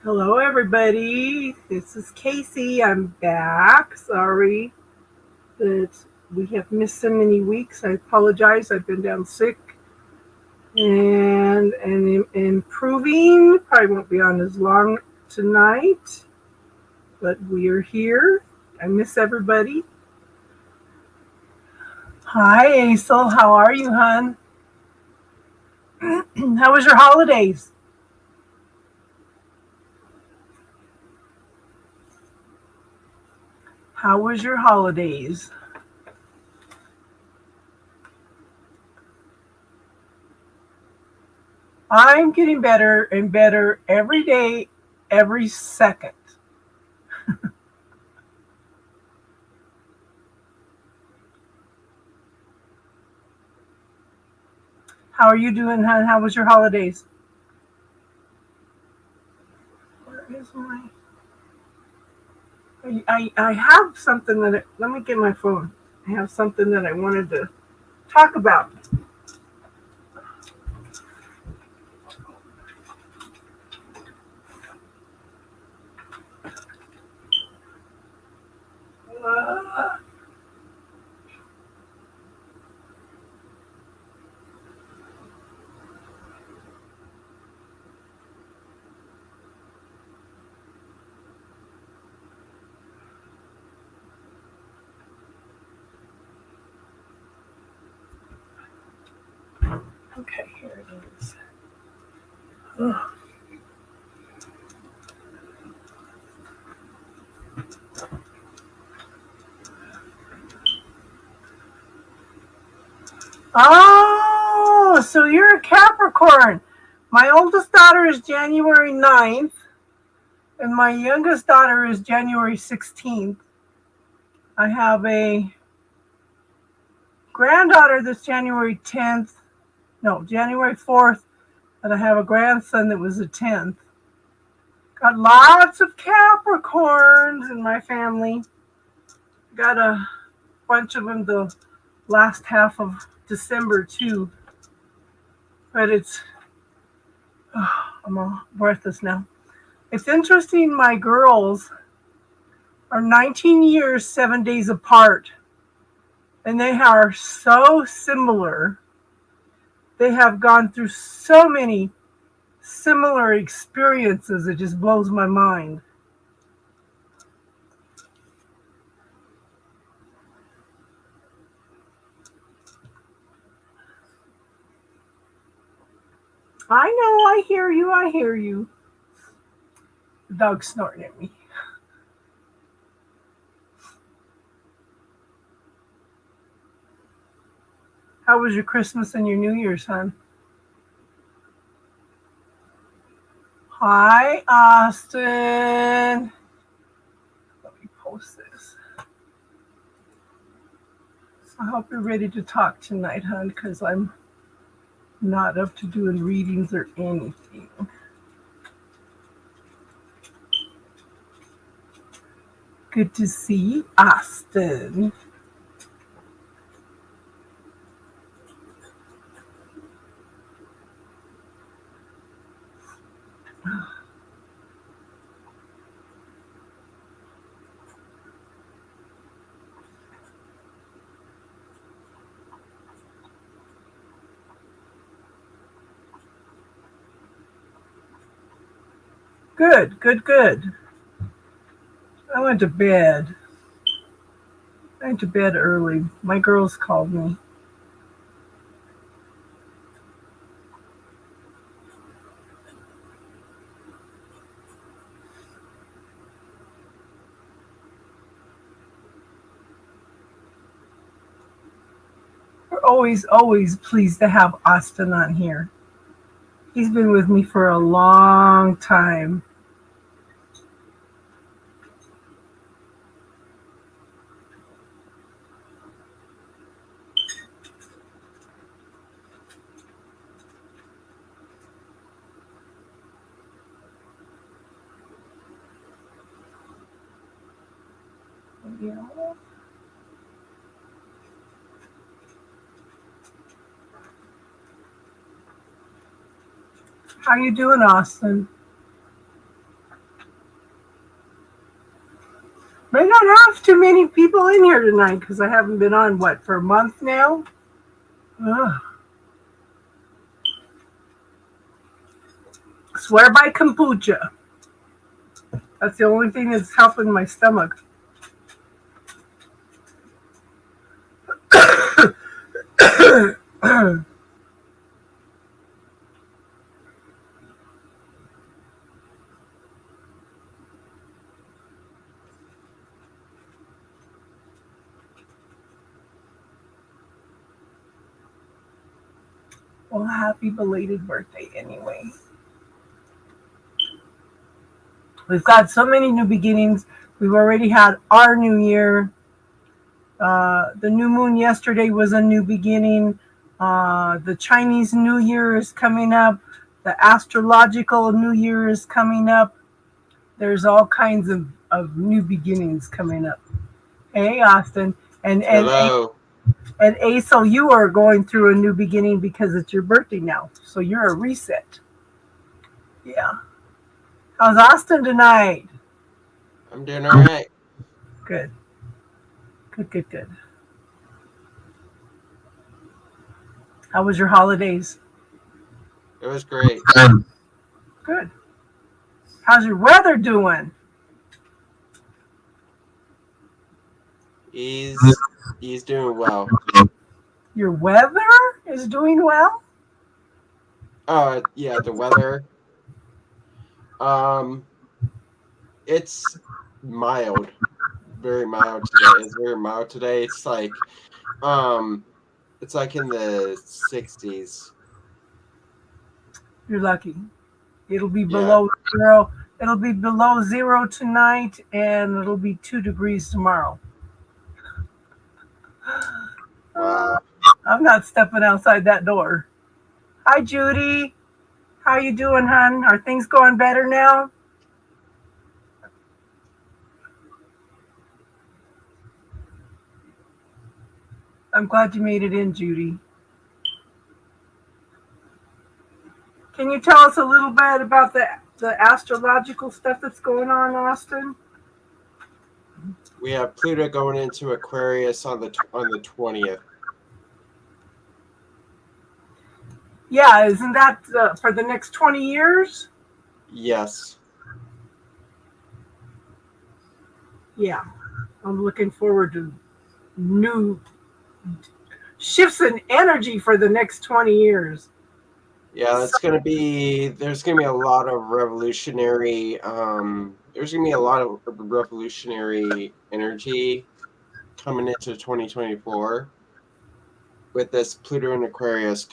Hello, everybody. This is Casey. I'm back. Sorry that we have missed so many weeks. I apologize. I've been down sick and improving. Probably won't be on as long tonight, but we are here. I miss everybody. Hi, Aisel. How are you, hon? How was your holidays? How was your holidays? I'm getting better and better every day, every second. How are you doing, hon? How was your holidays? Where is my? I have something let me get my phone. I have something that I wanted to talk about. Uh, okay, here it is. Ugh. Oh, so you're a Capricorn. My oldest daughter is January 9th, and my youngest daughter is January 16th. I have a granddaughter that's January 10th. No, January 4th, and I have a grandson that was the 10th. Got lots of Capricorns in my family. Got a bunch of them the last half of December too. But I'm all breathless now. It's interesting. My girls are 19 years, 7 days apart, and they are so similar. They have gone through so many similar experiences. It just blows my mind. I know. I hear you. I hear you. The dog's snorting at me. How was your Christmas and your New Year's, hon? Hi, Austin. Let me post this. I hope you're ready to talk tonight, hon, because I'm not up to doing readings or anything. Good to see Austin. Good, good, good. I went to bed. I went to bed early. My girls called me. We're always, always pleased to have Austin on here. He's been with me for a long time. Yeah. How you doing, Austin? May not have too many people in here tonight because I haven't been on, for a month now? Ugh. Swear by kombucha. That's the only thing that's helping my stomach. Well, happy belated birthday anyway. We've got so many new beginnings. We've already had our new year. The new moon yesterday was a new beginning. The Chinese New Year is coming up. The astrological New Year is coming up. There's all kinds of new beginnings coming up. Hey, Austin. And Hello. Aso, you are going through a new beginning because it's your birthday now. So you're a reset. Yeah. How's Austin tonight? I'm doing all right. Good. Good. How was your holidays? It was great. Good. How's your weather doing? He's doing well. Your weather is doing well? Yeah, the weather. Um, it's mild, very mild today. It's very mild today. It's like in the 60s. You're lucky. It'll be Yeah. below zero. It'll be below zero tonight, and it'll be 2 degrees tomorrow. Wow. I'm not stepping outside that door. Hi, Judy. How you doing, hon? Are things going better now? I'm glad you made it in, Judy. Can you tell us a little bit about the astrological stuff that's going on, Austin? We have Pluto going into Aquarius on the 20th. Yeah, isn't that for the next 20 years? Yes. Yeah, I'm looking forward to new shifts in energy for the next 20 years. Yeah, there's gonna be a lot of revolutionary energy coming into 2024 with this Pluto and Aquarius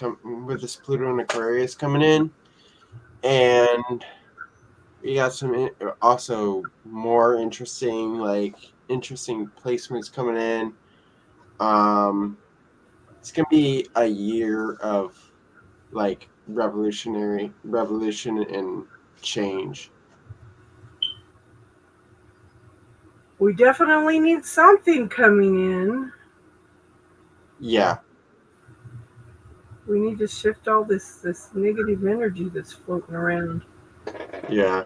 coming in, and we got some also more interesting placements coming in. It's gonna be a year of revolution and change. We definitely need something coming in. Yeah. We need to shift all this negative energy that's floating around. Yeah.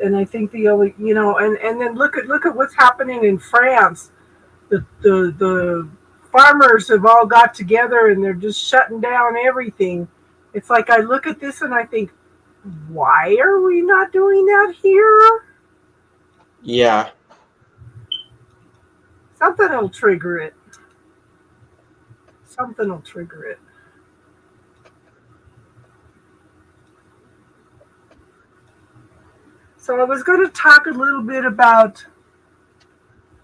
And I think the only and then look at what's happening in France. The farmers have all got together and they're just shutting down everything. It's like I look at this and I think, why are we not doing that here? Yeah. Something will trigger it. Something will trigger it. So I was going to talk a little bit about.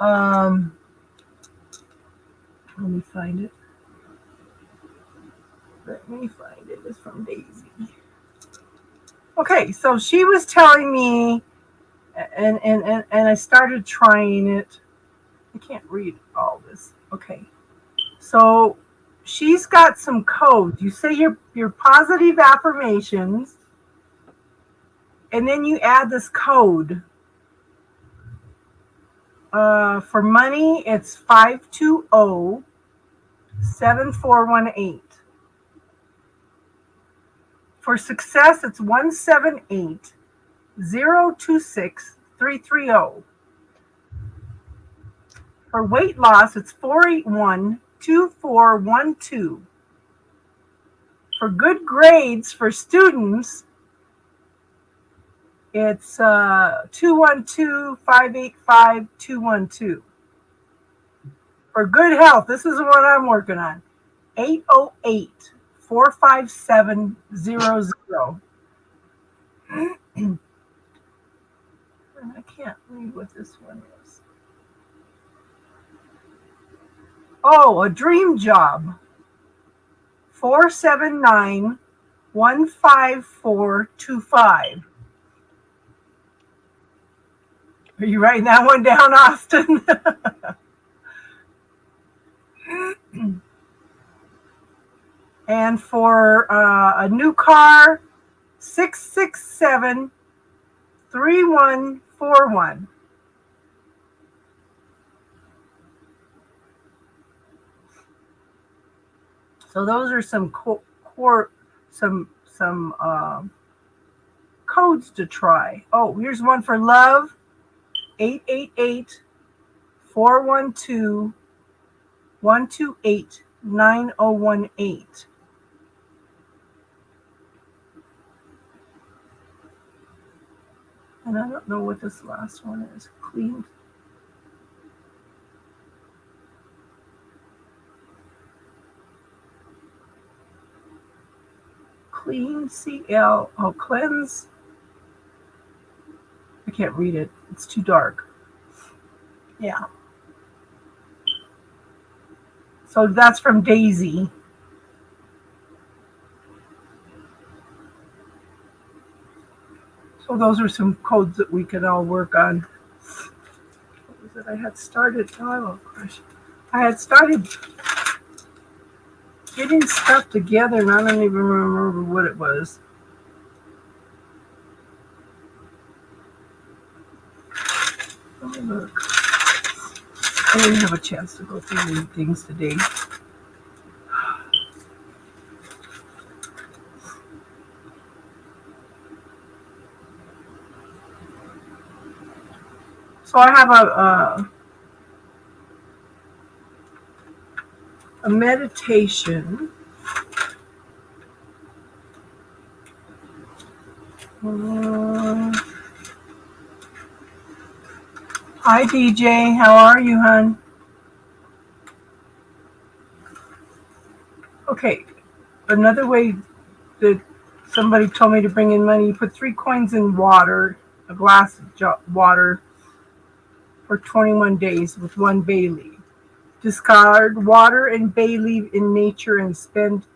Let me find it. It's from Daisy. Okay, so she was telling me, and I started trying it. I can't read all this. Okay, so she's got some codes. You say your positive affirmations, and then you add this code. For money, it's 520-7418. For success, it's 178-026-330. For weight loss, it's 481-2412. For good grades for students, it's 212-585-212. For good health, this is what I'm working on. 808-457-00. I can't read what this one is. Oh, a dream job. 479-15425. Are you writing that one down, Austin? And for a new car, 667-3141. So those are some codes to try. Oh, here's one for love. 888-412-128-9018. And I don't know what this last one is. Clean. Clean CL. Oh, cleanse. I can't read it. It's too dark. Yeah. So that's from Daisy. So those are some codes that we can all work on. What was it? I had started. Oh gosh, I had started getting stuff together, and I don't even remember what it was. Oh, look. I didn't have a chance to go through these things today. So I have a meditation. Hi, DJ. How are you, hon? Okay. Another way that somebody told me to bring in money, you put 3 coins in water, a glass of water, for 21 days with 1 bay leaf. Discard water and bay leaf in nature and spend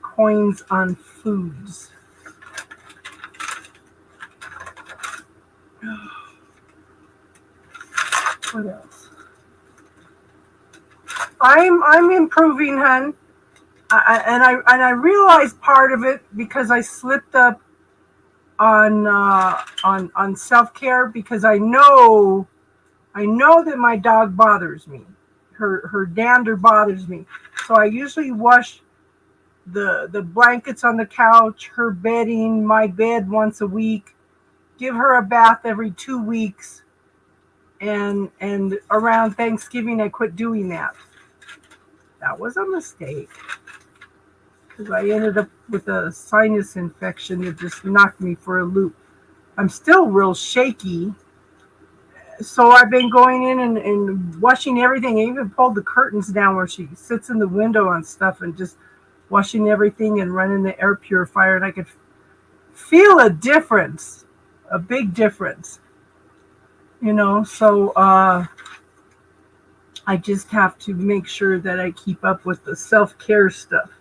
coins on foods. What else? I'm improving, hun. I realized part of it because I slipped up on self-care, because I know that my dog bothers me. Her dander bothers me. So I usually wash the blankets on the couch, her bedding, my bed once a week, give her a bath every 2 weeks, and around Thanksgiving I quit doing that. That was a mistake, because I ended up with a sinus infection that just knocked me for a loop. I'm still real shaky. So I've been going in and washing everything. I even pulled the curtains down where she sits in the window on stuff, and just washing everything and running the air purifier. And I could feel a difference, a big difference. So I just have to make sure that I keep up with the self-care stuff.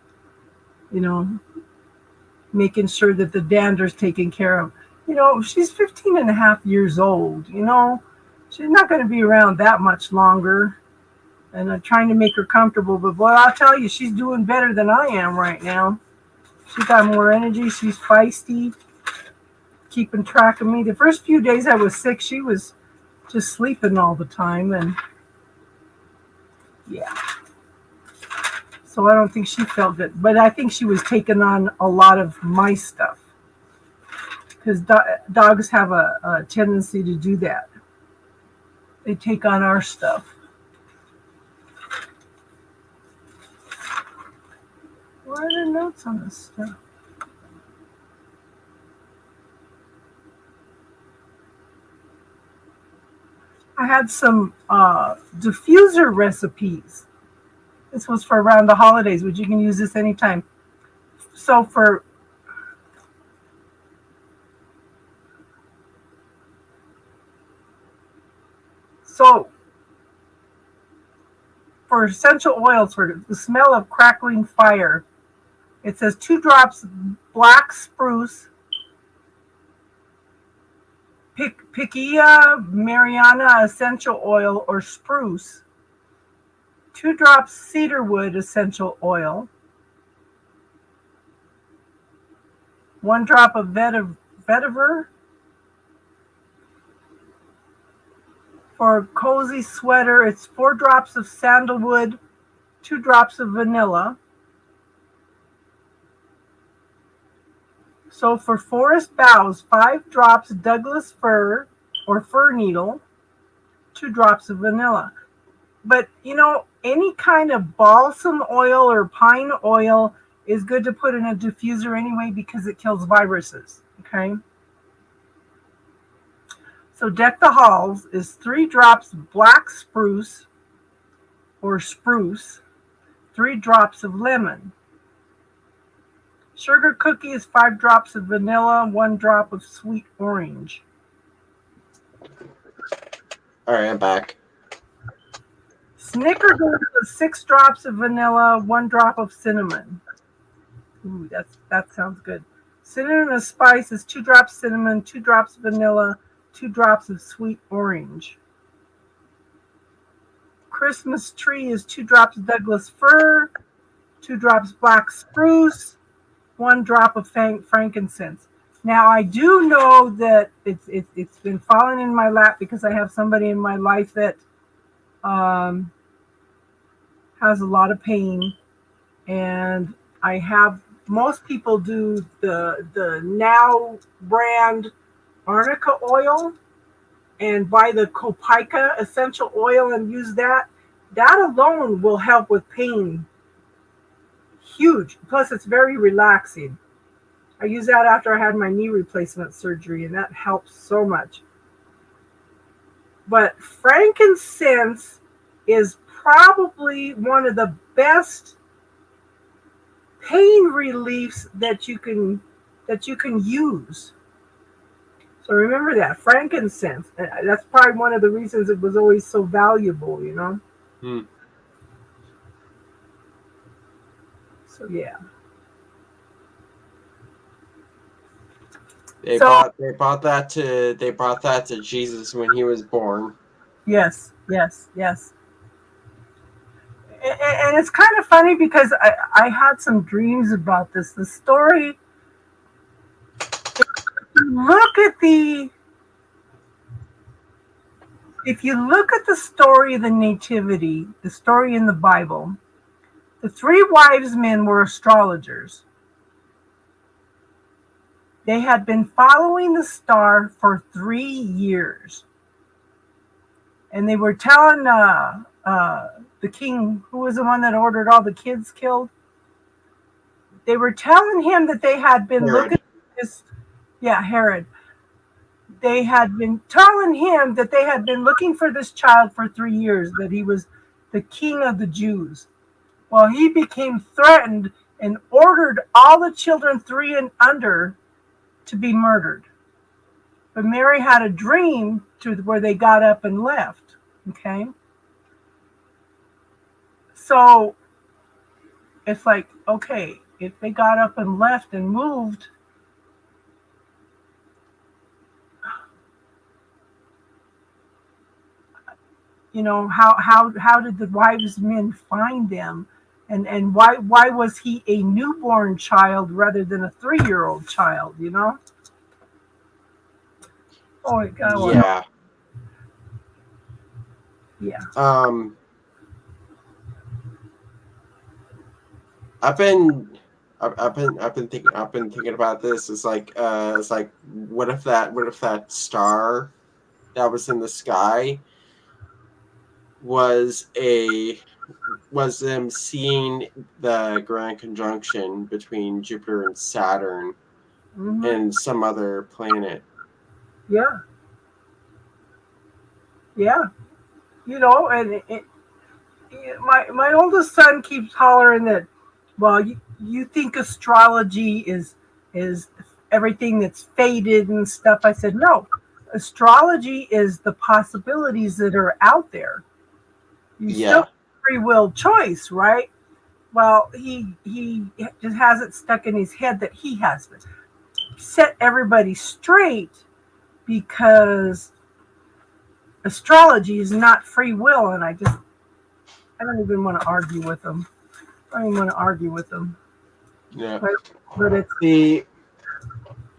Making sure that the dander's taken care of. She's 15 and a half years old. She's not going to be around that much longer. And I'm trying to make her comfortable. But boy, I'll tell you, she's doing better than I am right now. She's got more energy. She's feisty. Keeping track of me. The first few days I was sick, she was just sleeping all the time. And yeah. So I don't think she felt good. But I think she was taking on a lot of my stuff. Because dogs have a tendency to do that. They take on our stuff. Where are the notes on this stuff? I had some diffuser recipes. This was for around the holidays, but you can use this anytime. So for essential oils for the smell of crackling fire, it says 2 drops black spruce, Picea mariana essential oil or spruce, 2 drops cedarwood essential oil, 1 drop of vetiver. For a cozy sweater, it's 4 drops of sandalwood, 2 drops of vanilla. So for forest boughs, 5 drops Douglas fir or fir needle, 2 drops of vanilla. But any kind of balsam oil or pine oil is good to put in a diffuser anyway because it kills viruses. Okay. So Deck the Halls is 3 drops black spruce or spruce, 3 drops of lemon. Sugar cookie is 5 drops of vanilla, 1 drop of sweet orange. All right, I'm back. Snickerdoodle is 6 drops of vanilla, 1 drop of cinnamon. Ooh, that sounds good. Cinnamon spice is 2 drops cinnamon, 2 drops vanilla, 2 drops of sweet orange. Christmas tree is 2 drops Douglas fir, 2 drops black spruce, 1 drop of frankincense. Now I do know that it's been falling in my lap because I have somebody in my life that has a lot of pain, and I have most people do the Now brand arnica oil and buy the Copaica essential oil and use that. That alone will help with pain. Huge. Plus, it's very relaxing. I use that after I had my knee replacement surgery, and that helps so much. But frankincense is probably one of the best pain reliefs that you can use. So remember that, frankincense. That's probably one of the reasons it was always so valuable, So yeah. They brought that to Jesus when he was born. Yes. And it's kind of funny because I had some dreams about this. The story, if you look at the story of the Nativity, the story in the Bible, the 3 wise men were astrologers. They had been following the star for 3 years. And they were telling the king, who was the one that ordered all the kids killed, they were telling him that they had been Herod. looking at this. Yeah, Herod. They had been telling him that they had been looking for this child for 3 years, that he was the king of the Jews. Well, he became threatened and ordered all the children 3 and under to be murdered. But Mary had a dream where they got up and left. Okay? So it's like, okay, if they got up and left and moved, how did the wise men find them? And why was he a newborn child rather than a 3-year-old child, Oh my God. Yeah. Yeah. I've been thinking about this. It's like what if that star that was in the sky was a was them seeing the grand conjunction between Jupiter and Saturn Hmm. and some other planet. Yeah. Yeah. And my oldest son keeps hollering that, well, you think astrology is everything that's fated and stuff. I said, no, astrology is the possibilities that are out there. You still Yeah, have free will choice, right? Well, he just has it stuck in his head that he has to set everybody straight because astrology is not free will, and I don't even want to argue with him. I don't even want to argue with them. yeah. But it's The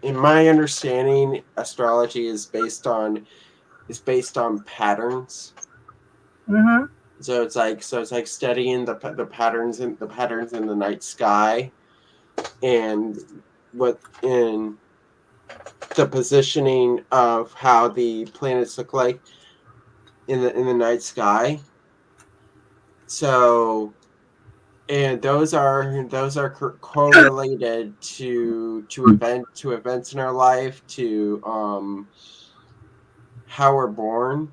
in my understanding, astrology is based on patterns. mm-hmm, So it's like studying the patterns in the night sky and what in the positioning of how the planets look like in the night sky. So and those are correlated to events in our life, to how we're born,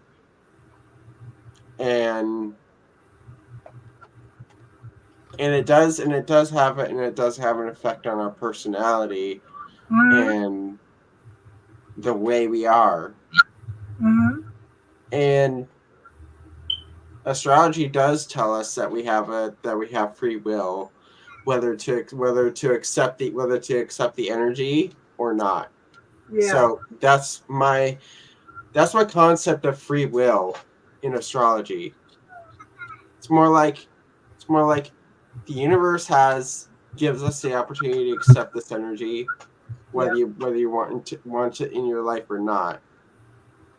and it does have an effect on our personality mm-hmm, and the way we are. mm-hmm. And astrology does tell us that we have free will, whether to accept the energy or not. Yeah. So that's my concept of free will in astrology. It's more like it's more like the universe has gives us the opportunity to accept this energy, Yeah. whether you want it in your life or not.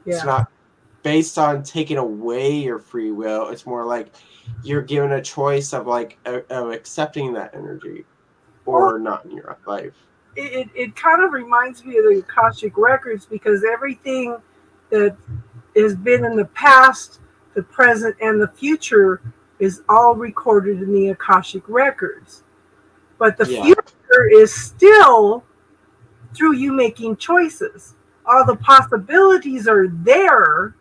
It's Yeah. not based on taking away your free will. It's more like you're given a choice of of accepting that energy Well, or not in your life. it kind of reminds me of the Akashic records because everything that has been in the past, the present, and the future is all recorded in the Akashic records. But the Yeah, future is still through you making choices. All the possibilities are there,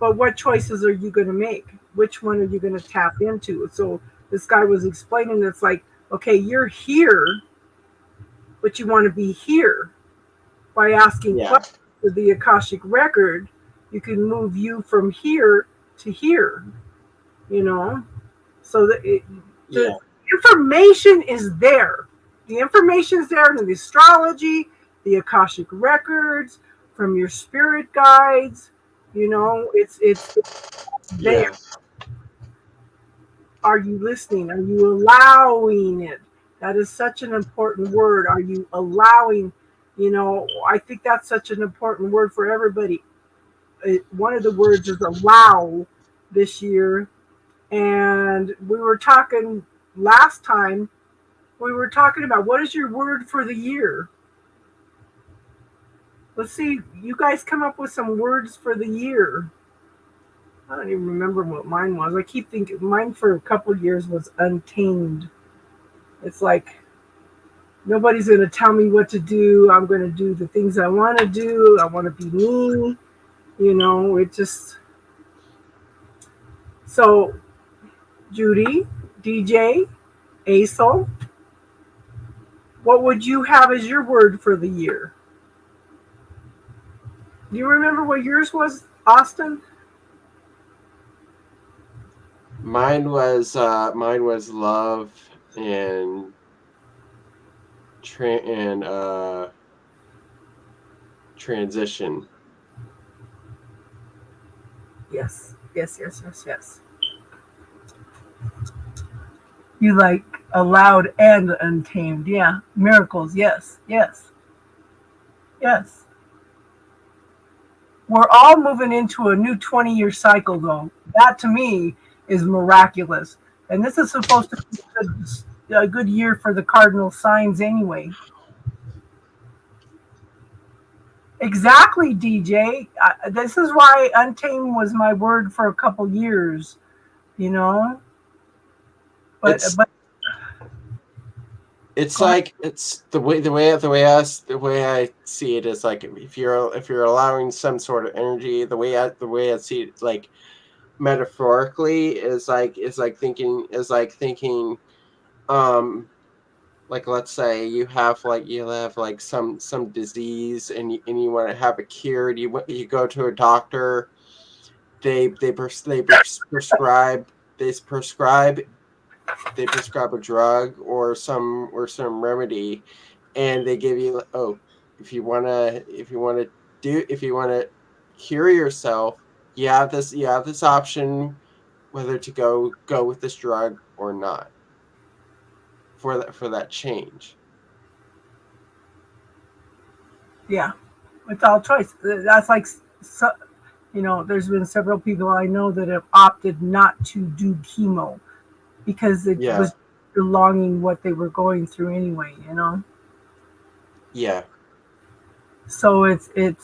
but what choices are you going to make? Which one are you going to tap into? So this guy was explaining it's like, okay, you're here, but you want to be here. By asking yeah, questions to the Akashic record, you can move you from here to here, you know? So the yeah, information is there. The information is there in the astrology, the Akashic records, from your spirit guides. It's there. yeah, Are you listening? Are you allowing it? That is such an important word. Are you allowing? I think that's such an important word for everybody. One of the words is allow this year. And we were talking last time, we were talking about what is your word for the year? Let's see, you guys come up with some words for the year. I don't even remember what mine was. I keep thinking mine for a couple of years was untamed. It's like nobody's going to tell me what to do. I'm going to do the things I want to do. I want to be me. It just. So, Judy, DJ, Aesel, what would you have as your word for the year? Do you remember what yours was, Austin? mine was love and tra- and transition. Yes, yes, yes, yes, yes. You like allowed and untamed. Yeah. Miracles. Yes, yes, yes. We're all moving into a new 20-year cycle, though. That to me is miraculous. And this is supposed to be a good year for the cardinal signs anyway. Exactly, DJ. This is why untamed was my word for a couple years. you know. But It's but it's go ahead. like it's the way I see it is like if you're allowing some sort of energy, the way I see it, like metaphorically, is like thinking um like let's say you have like some disease and you want to have a cure, and you go to a doctor. They prescribe they prescribe they prescribe a drug or some remedy, and they give you, oh, if you want to cure yourself, you have this option whether to go with this drug or not for that change. Yeah, it's all choice. That's like so, there's been several people I know that have opted not to do chemo because it Yeah, was prolonging what they were going through anyway. yeah, So it's and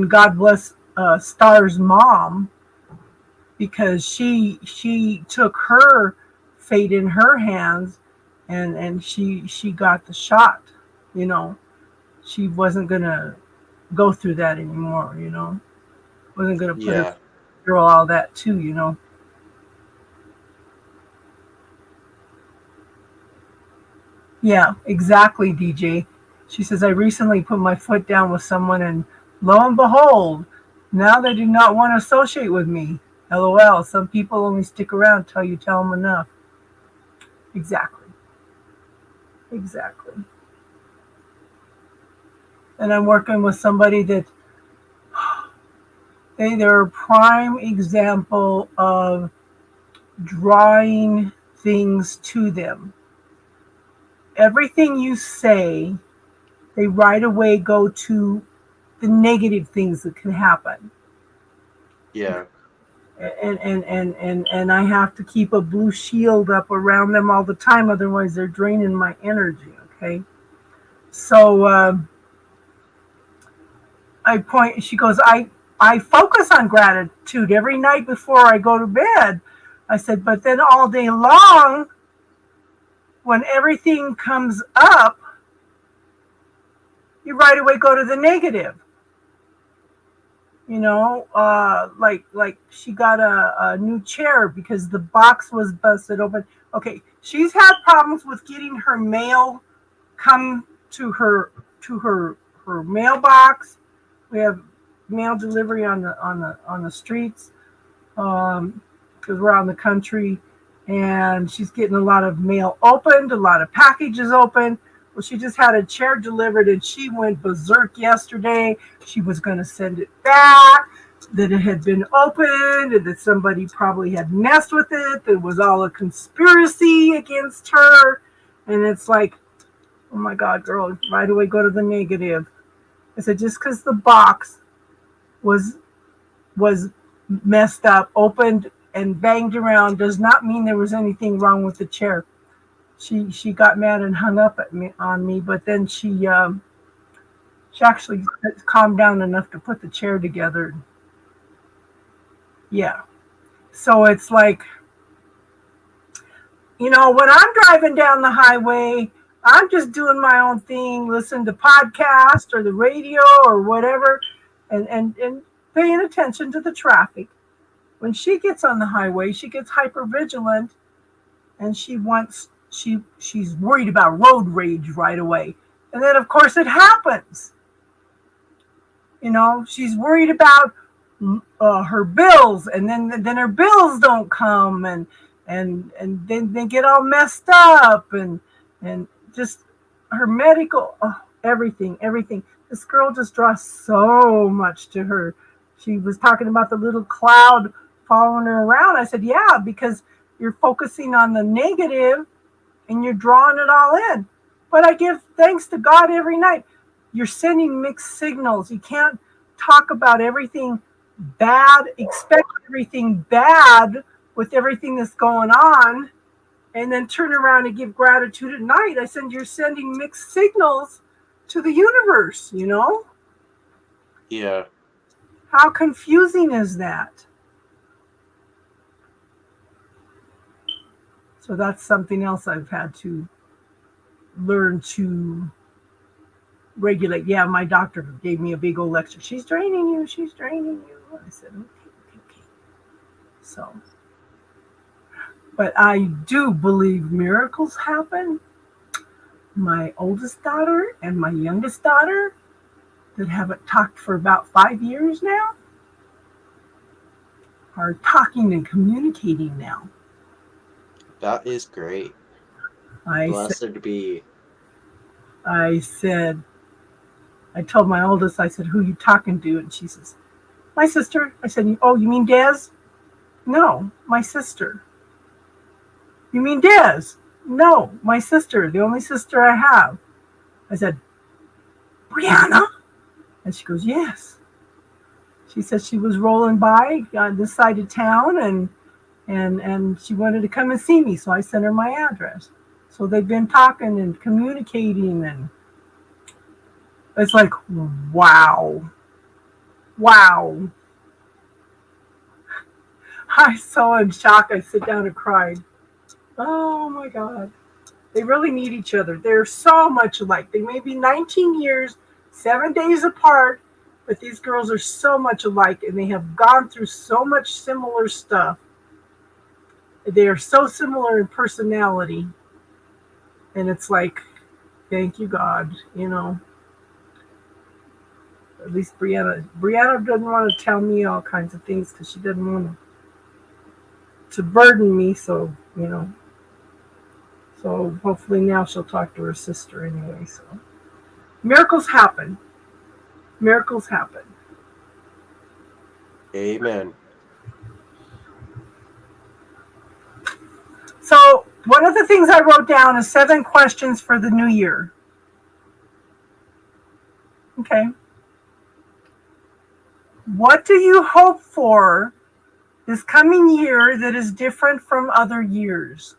God bless Star's mom, because she took her fate in her hands, and she got the shot. You know, she wasn't gonna go through that anymore. Wasn't gonna put her yeah. through all that too. Yeah, exactly, DJ. She says, I recently put my foot down with someone, and lo and behold, now they do not want to associate with me. LOL. Some people only stick around till you tell them enough. Exactly. Exactly. And I'm working with somebody that they're a prime example of drawing things to them. Everything you say, they right away go to the negative things that can happen. Yeah, And I have to keep a blue shield up around them all the time, otherwise they're draining my energy. Okay, so she goes, I focus on gratitude every night before I go to bed. I said, but then all day long, when everything comes up, you right away go to the negative. Like she got a new chair because the box was busted open. Okay, she's had problems with getting her mail come to her mailbox. We have mail delivery on the streets, because we're out in the country, and she's getting a lot of mail opened, a lot of packages open. Well, she just had a chair delivered, and she went berserk yesterday. She was going to send it back, that it had been opened, and that somebody probably had messed with it. That it was all a conspiracy against her. And it's like, oh my God, girl, right away go to the negative. I said, just because the box was was messed up, opened and banged around, does not mean there was anything wrong with the chair. She got mad and hung up on me, but then she actually calmed down enough to put the chair together. Yeah. So it's like, when I'm driving down the highway, I'm just doing my own thing, listening to podcasts or the radio or whatever, and paying attention to the traffic. When she gets on the highway, she gets hyper vigilant, and she's worried about road rage right away. And then of course it happens. She's worried about her bills, and then her bills don't come, and then they get all messed up, and just her medical, everything. This girl just draws so much to her. She was talking about the little cloud following her around. I said, yeah, because you're focusing on the negative and you're drawing it all in. But I give thanks to God every night. You're sending mixed signals. You can't talk about everything bad, expect everything bad with everything that's going on, and then turn around and give gratitude at night. I said, you're sending mixed signals to the universe. yeah, How confusing is that? So that's something else I've had to learn to regulate. Yeah, my doctor gave me a big old lecture. She's draining you. She's draining you. I said, okay. So, but I do believe miracles happen. My oldest daughter and my youngest daughter that haven't talked for about 5 years now are talking and communicating now. That is great. I Blessed to be. said, I told my oldest, I said, who you talking to? And she says, my sister. I said, oh, you mean Des? No, my sister. You mean Des? No, my sister, the only sister I have. I said, Brianna? And she goes, yes. She said she was rolling by on this side of town and she wanted to come and see me. So I sent her my address. So they've been talking and communicating, and it's like, wow. Wow. I was so in shock. I sit down and cried. Oh my God. They really need each other. They're so much alike. They may be 19 years, 7 days apart, but these girls are so much alike and they have gone through so much similar stuff. They are so similar in personality. And it's like, thank you, God, At least Brianna doesn't want to tell me all kinds of things because she doesn't want to burden me. So, So hopefully now she'll talk to her sister anyway. So miracles happen. Miracles happen. Amen. So one of the things I wrote down is 7 questions for the new year. Okay. What do you hope for this coming year that is different from other years?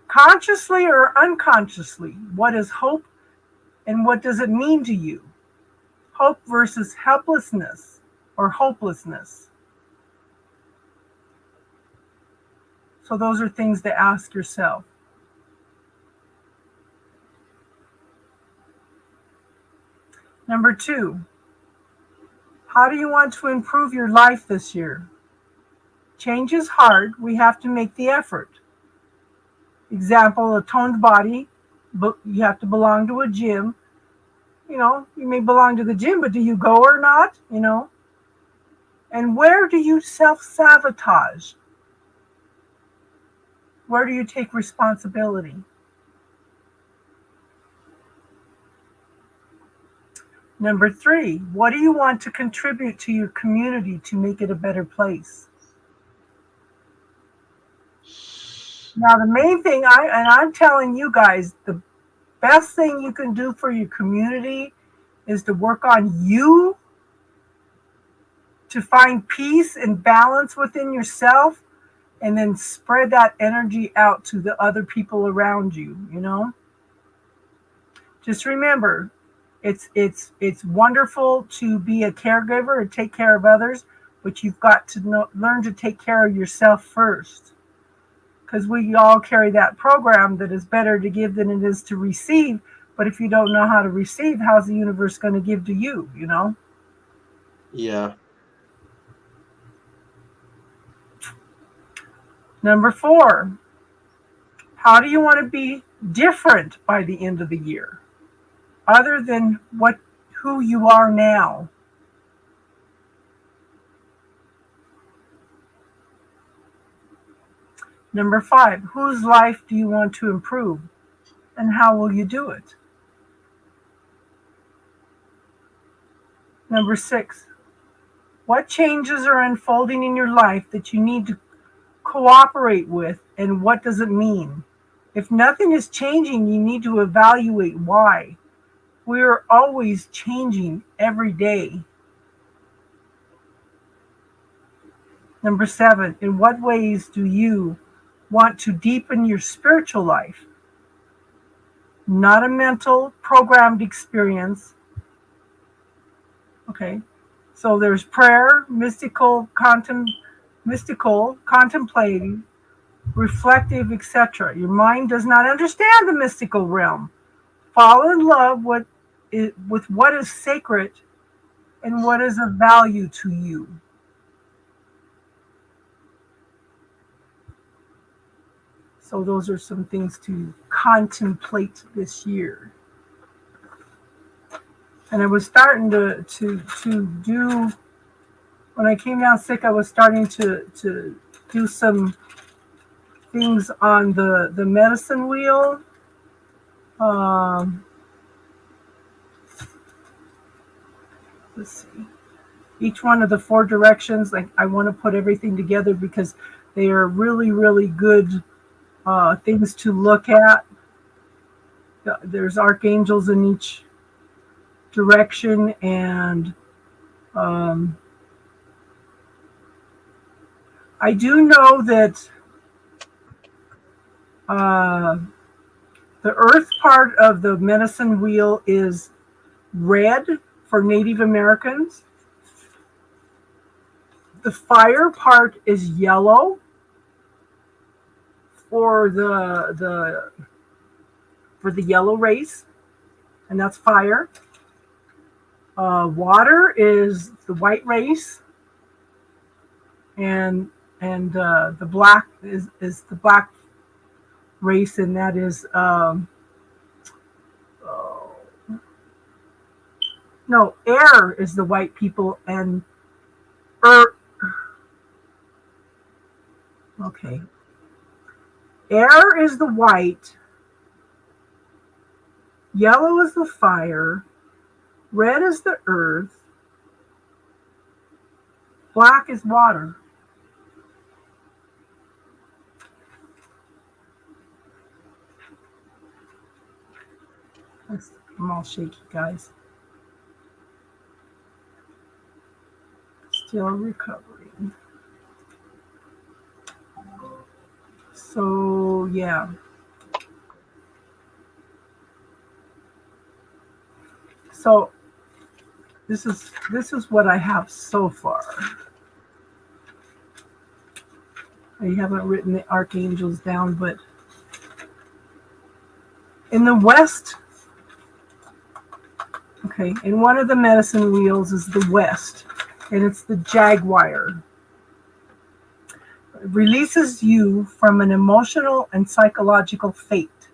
Consciously or unconsciously, what is hope and what does it mean to you? Hope versus helplessness or hopelessness. So those are things to ask yourself. Number 2, how do you want to improve your life this year? Change is hard. We have to make the effort. Example, a toned body, but you have to belong to a gym. You may belong to the gym, but do you go or not? And where do you self-sabotage? Where do you take responsibility? Number 3, what do you want to contribute to your community to make it a better place? Now, the main thing, I'm telling you guys, the best thing you can do for your community is to work on you, to find peace and balance within yourself, and then spread that energy out to the other people around you, Just remember, it's wonderful to be a caregiver and take care of others, but you've got to learn to take care of yourself first. Because we all carry that program that is better to give than it is to receive. But if you don't know how to receive, how's the universe going to give to you, Yeah. Number 4, how do you want to be different by the end of the year? Other than who you are now. Number 5, whose life do you want to improve? And how will you do it? Number 6, what changes are unfolding in your life that you need to cooperate with, and what does it mean? If nothing is changing, you need to evaluate why. We are always changing every day. Number 7, in what ways do you want to deepen your spiritual life? Not a mental programmed experience. Okay, so there's prayer, mystical contemplation, mystical, contemplative, reflective, etc. Your mind does not understand the mystical realm. Fall in love with what is sacred and what is of value to you. So those are some things to contemplate this year. And I was starting to do, when I came down sick, I was starting to do some things on the medicine wheel. Let's see. Each one of the 4 directions, like I want to put everything together because they are really, really good things to look at. There's archangels in each direction, and I do know that the earth part of the medicine wheel is red for Native Americans. The fire part is yellow for the yellow race, and that's fire. Water is the white race, and the black is the black race, and that is no, air is the white people, and okay, air is the white, yellow is the fire, red is the earth, black is water. I'm all shaky, guys. Still recovering. So yeah. So this is what I have so far. I haven't written the archangels down, but in the west, okay, and one of the medicine wheels is the west, and it's the jaguar. It releases you from an emotional and psychological fate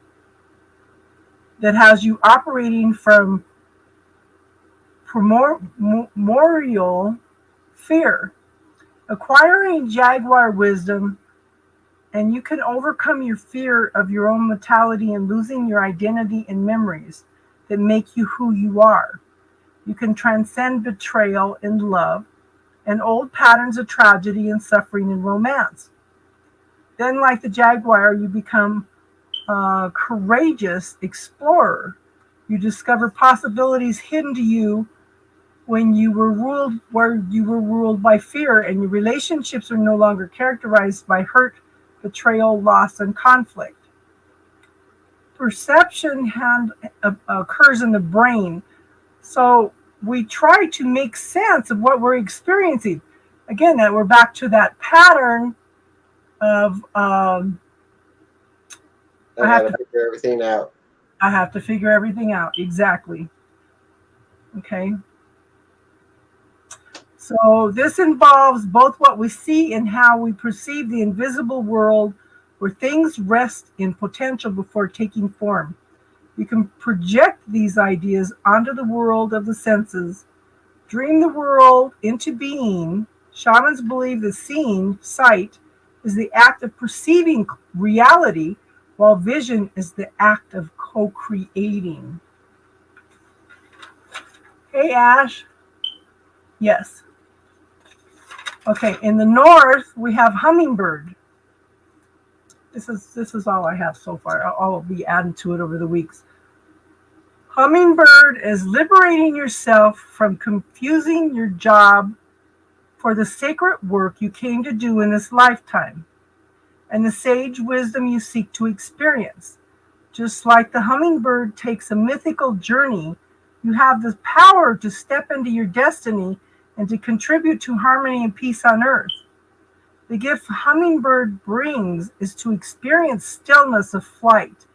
that has you operating from primordial fear. Acquiring jaguar wisdom, and you can overcome your fear of your own mortality and losing your identity and memories that make you who you are. You can transcend betrayal in love and old patterns of tragedy and suffering in romance. Then, like the jaguar, you become a courageous explorer. You discover possibilities hidden to you when you were ruled by fear, and your relationships are no longer characterized by hurt, betrayal, loss, and conflict. Perception occurs in the brain, so we try to make sense of what we're experiencing. Again, that we're back to that pattern of I have to figure everything out. I have to figure everything out. Exactly. Okay. So this involves both what we see and how we perceive the invisible world, where things rest in potential before taking form. You can project these ideas onto the world of the senses, dream the world into being. Shamans believe the seeing, sight, is the act of perceiving reality, while vision is the act of co-creating. Hey, Ash. Yes. Okay, in the north, we have hummingbird. This is all I have so far. I'll be adding to it over the weeks. Hummingbird is liberating yourself from confusing your job for the sacred work you came to do in this lifetime, and the sage wisdom you seek to experience. Just like the hummingbird takes a mythical journey, you have the power to step into your destiny and to contribute to harmony and peace on earth. The gift hummingbird brings is to experience stillness of flight,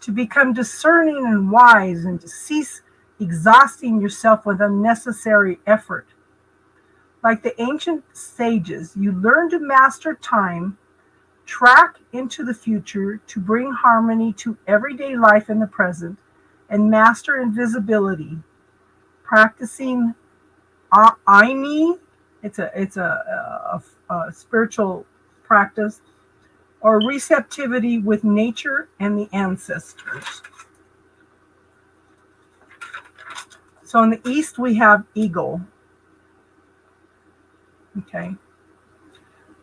to become discerning and wise, and to cease exhausting yourself with unnecessary effort. Like the ancient sages, you learn to master time, track into the future to bring harmony to everyday life in the present, and master invisibility, practicing Aini. It's a spiritual practice, or receptivity with nature and the ancestors. So in the East, we have eagle. Okay.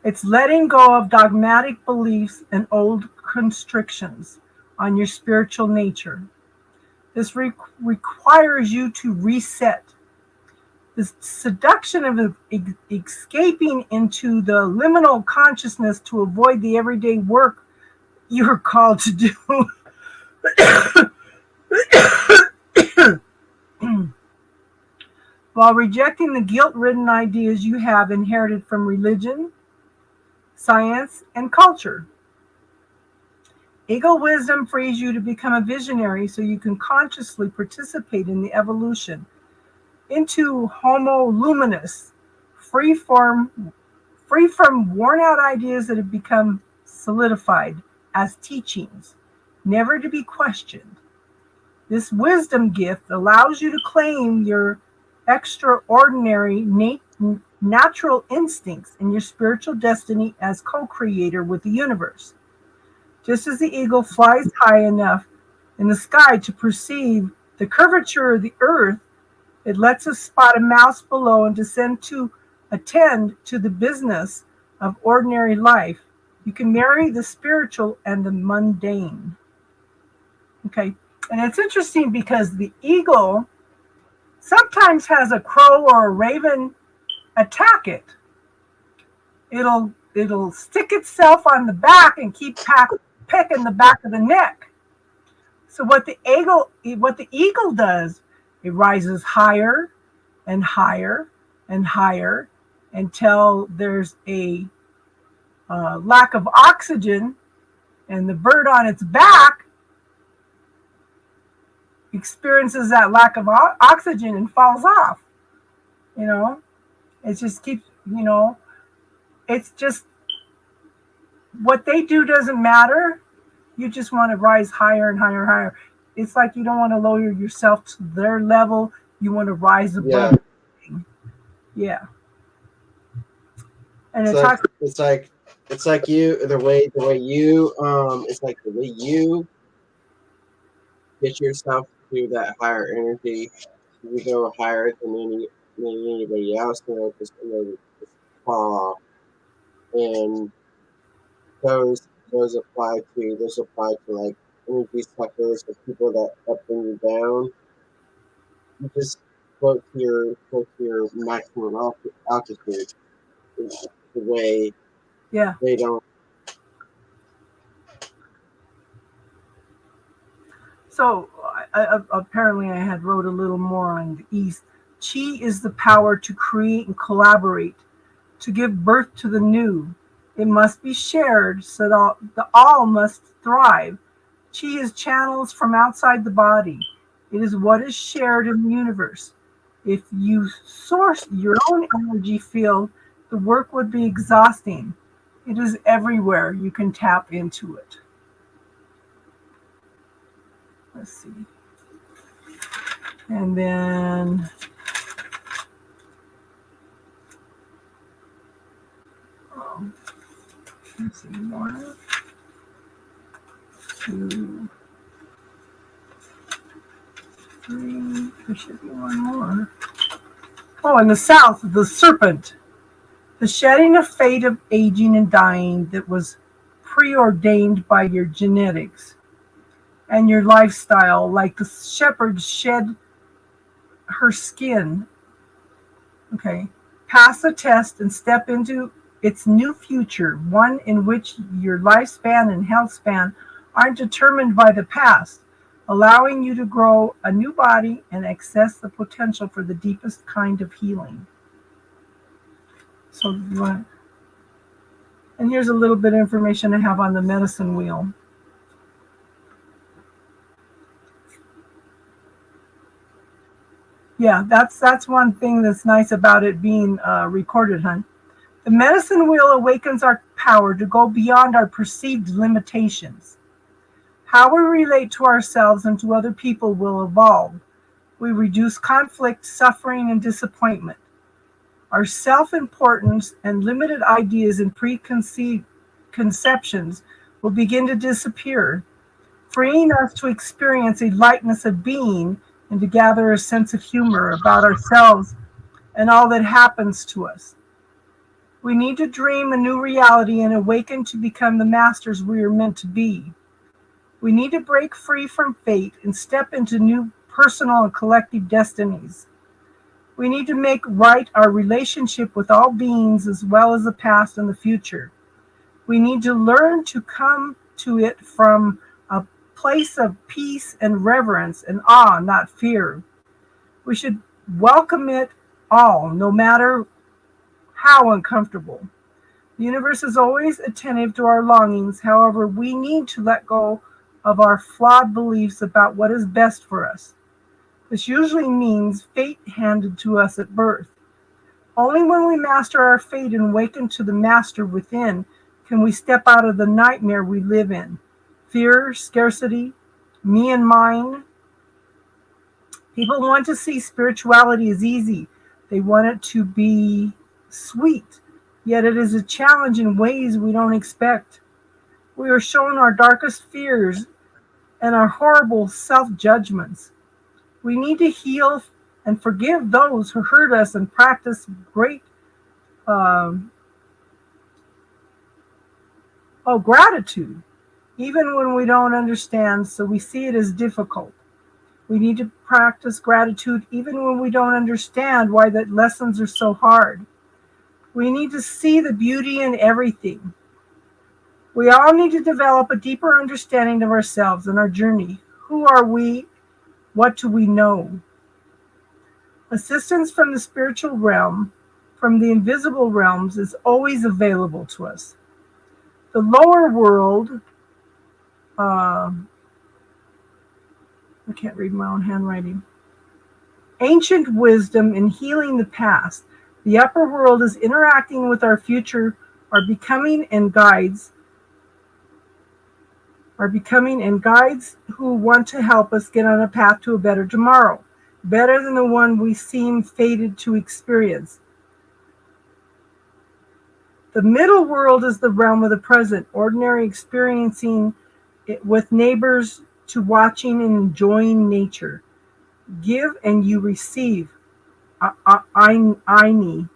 It's letting go of dogmatic beliefs and old constrictions on your spiritual nature. This requires you to reset. This seduction of escaping into the liminal consciousness to avoid the everyday work you're called to do. While rejecting the guilt-ridden ideas you have inherited from religion, science, and culture. Eagle wisdom frees you to become a visionary so you can consciously participate in the evolution into Homo luminous, free from worn-out ideas that have become solidified as teachings, never to be questioned. This wisdom gift allows you to claim your extraordinary natural instincts and your spiritual destiny as co-creator with the universe. Just as the eagle flies high enough in the sky to perceive the curvature of the earth, it lets us spot a mouse below and descend to attend to the business of ordinary life. You can marry the spiritual and the mundane. Okay, and it's interesting because the eagle sometimes has a crow or a raven attack it. It'll stick itself on the back and keep pecking the back of the neck. So what the eagle does, it rises higher and higher and higher until there's a lack of oxygen, and the bird on its back experiences that lack of oxygen and falls off. It just keeps, it's just what they do doesn't matter. You just want to rise higher and higher and higher. It's like you don't want to lower yourself to their level. You want to rise above. Yeah. And it's like you the way you get yourself to that higher energy. You go higher than anybody else, just fall off. And those apply to like energy suckers or people that bring you down. You just float to your maximum altitude. The way they don't. So apparently I had wrote a little more on the East. Chi is the power to create and collaborate, to give birth to the new. It must be shared so that the all must thrive. Chi is channels from outside the body. It is what is shared in the universe. If you source your own energy field, the work would be exhausting. It is everywhere. You can tap into it. Let's see. And then let's see, 1, 2, 3. There should be one more. Oh, in the South, the serpent. The shedding of fate of aging and dying that was preordained by your genetics and your lifestyle, like the shepherd shed her skin. Okay. Pass the test and step into its new future, one in which your lifespan and health span aren't determined by the past, allowing you to grow a new body and access the potential for the deepest kind of healing. So you want And here's a little bit of information I have on the medicine wheel. Yeah, that's one thing that's nice about it being recorded, hon. The medicine wheel awakens our power to go beyond our perceived limitations. How we relate to ourselves and to other people will evolve. We reduce conflict, suffering, and disappointment. Our self-importance and limited ideas and preconceived conceptions will begin to disappear, freeing us to experience a lightness of being and to gather a sense of humor about ourselves and all that happens to us. We need to dream a new reality and awaken to become the masters we are meant to be. We need to break free from fate and step into new personal and collective destinies. We need to make right our relationship with all beings as well as the past and the future. We need to learn to come to it from a place of peace and reverence and awe, not fear. We should welcome it all, no matter how uncomfortable. The universe is always attentive to our longings. However, we need to let go of our flawed beliefs about what is best for us. This usually means fate handed to us at birth. Only when we master our fate and awaken to the master within can we step out of the nightmare we live in. Fear, scarcity, me and mine. People want to see spirituality as easy. They want it to be sweet, yet it is a challenge in ways we don't expect. We are shown our darkest fears and our horrible self-judgments. We need to heal and forgive those who hurt us and practice great gratitude, even when we don't understand, so we see it as difficult. We need to practice gratitude even when we don't understand why the lessons are so hard. We need to see the beauty in everything. We all need to develop a deeper understanding of ourselves and our journey. Who are we? What do we know? Assistance from the spiritual realm, from the invisible realms, is always available to us. The lower world, I can't read my own handwriting. Ancient wisdom in healing the past. The upper world is interacting with our future, are becoming and guides who want to help us get on a path to a better tomorrow, better than the one we seem fated to experience. The middle world is the realm of the present, ordinary experiencing it with neighbors to watching and enjoying nature. Give and you receive. Aini.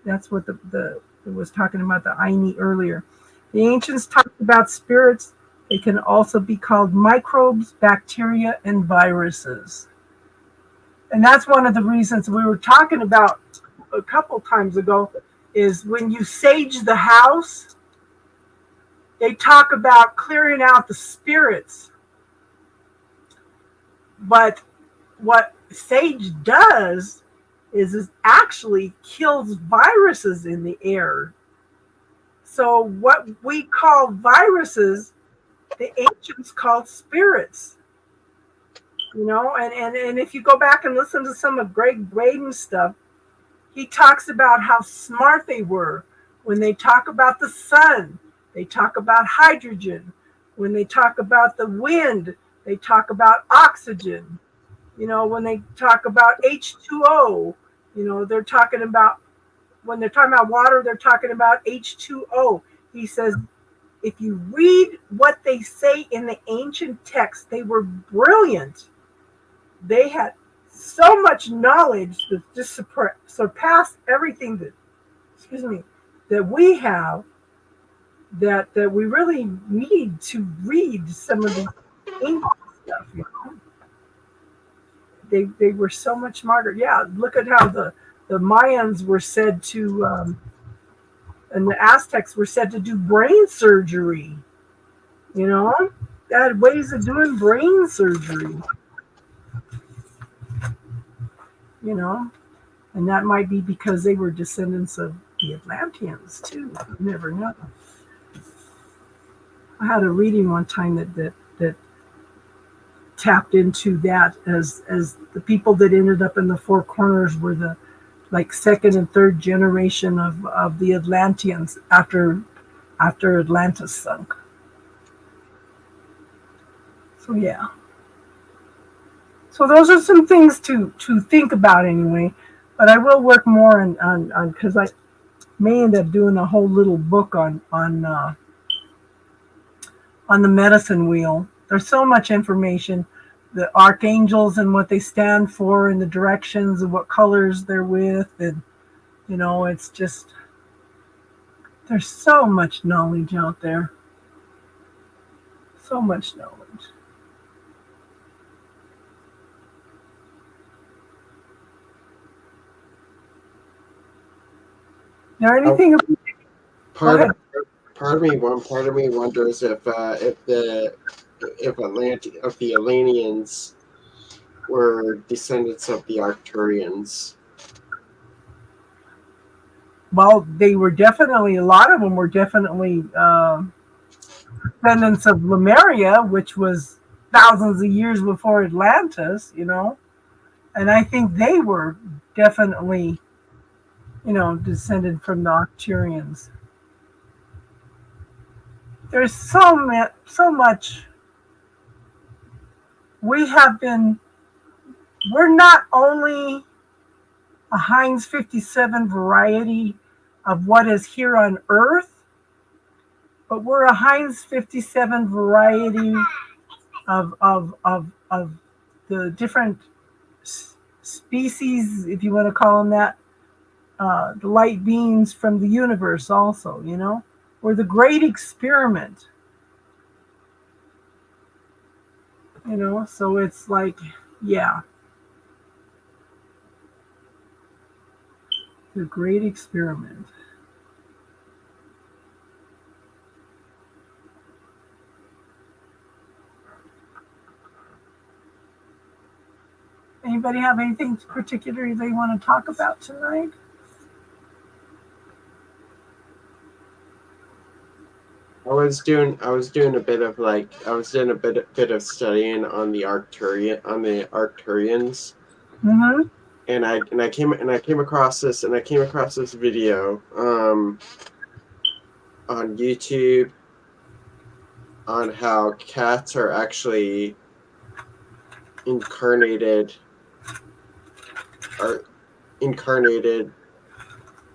That's what it was talking about, the Aini earlier. The ancients talked about spirits. They can also be called microbes, bacteria, and viruses. And that's one of the reasons we were talking about a couple times ago is when you sage the house, they talk about clearing out the spirits. But what sage does is actually kills viruses in the air. So what we call viruses, the ancients called spirits. You know, and if you go back and listen to some of Greg Braden's stuff, he talks about how smart they were. When they talk about the sun, they talk about hydrogen. When they talk about the wind, they talk about oxygen. You know, when they talk about H2O, you know, they're talking about, when they're talking about water, they're talking about H2O. He says, if you read what they say in the ancient texts, they were brilliant. They had so much knowledge that just surpassed everything that we have, that we really need to read some of the ancient stuff, you know. They were so much smarter. Yeah, look at how the Mayans were said to, and the Aztecs were said to do brain surgery. You know, they had ways of doing brain surgery. You know, and that might be because they were descendants of the Atlanteans too. You never know. I had a reading one time that tapped into that as the people that ended up in the Four Corners were the like second and third generation of the Atlanteans after Atlantis sunk. So yeah. So those are some things to think about anyway. But I will work more on because I may end up doing a whole little book on the medicine wheel. There's so much information, the archangels and what they stand for, and the directions and what colors they're with, and it's just there's so much knowledge out there. So much knowledge. Is there anything? Part of me wonders if the Atlanteans were descendants of the Arcturians. Well, they were definitely, a lot of them were definitely descendants of Lemuria, which was thousands of years before Atlantis, and I think they were definitely, descended from the Arcturians. There's so much. We're not only a Heinz 57 variety of what is here on Earth, but we're a Heinz 57 variety of the different species, if you want to call them that, the light beings from the universe also, We're the great experiment. So it's like, yeah. The great experiment. Anybody have anything particular they want to talk about tonight? I was doing a bit of studying on the Arcturians. Mm-hmm. And I came across this video on YouTube on how cats are actually incarnated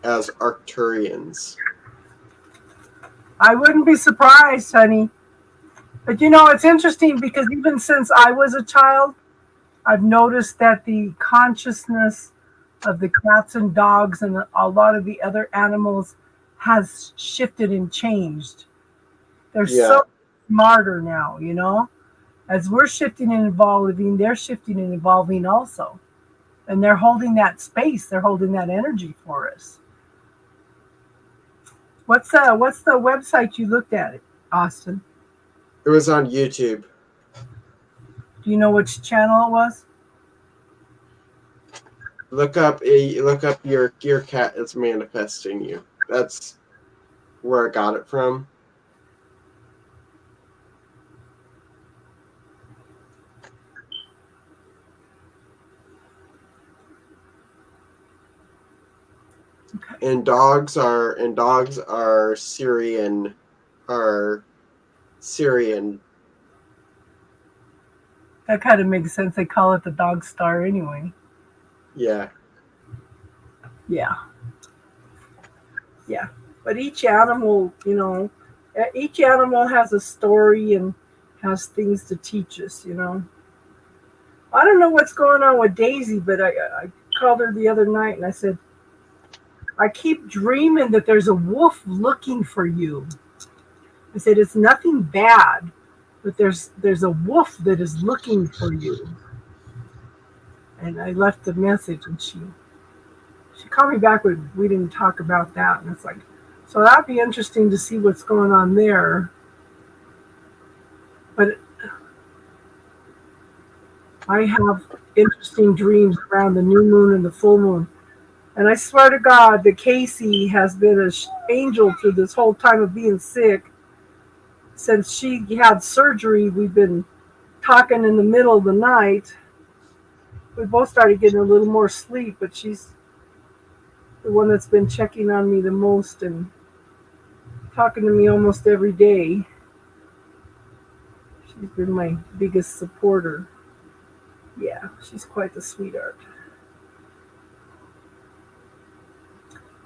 as Arcturians. I wouldn't be surprised, honey. But it's interesting because even since I was a child, I've noticed that the consciousness of the cats and dogs and a lot of the other animals has shifted and changed. They're so smarter now, As we're shifting and evolving, they're shifting and evolving also. And they're holding that space. They're holding that energy for us. What's the website you looked at, Austin? It was on YouTube. Do you know which channel it was? Look up your cat is manifesting you. That's where I got it from. Okay. And dogs are Syrian. That kind of makes sense. They call it the dog star anyway. Yeah. Yeah. Yeah. But each animal, each animal has a story and has things to teach us, I don't know what's going on with Daisy, but I called her the other night and I said, I keep dreaming that there's a wolf looking for you. I said, it's nothing bad, but there's a wolf that is looking for you. And I left the message, and she called me back with, we didn't talk about that. And it's like, so that'd be interesting to see what's going on there. But I have interesting dreams around the new moon and the full moon. And I swear to God that Casey has been an angel through this whole time of being sick, since she had surgery, we've been talking in the middle of the night. We both started getting a little more sleep, but she's the one that's been checking on me the most and talking to me almost every day. She's been my biggest supporter. Yeah, she's quite the sweetheart.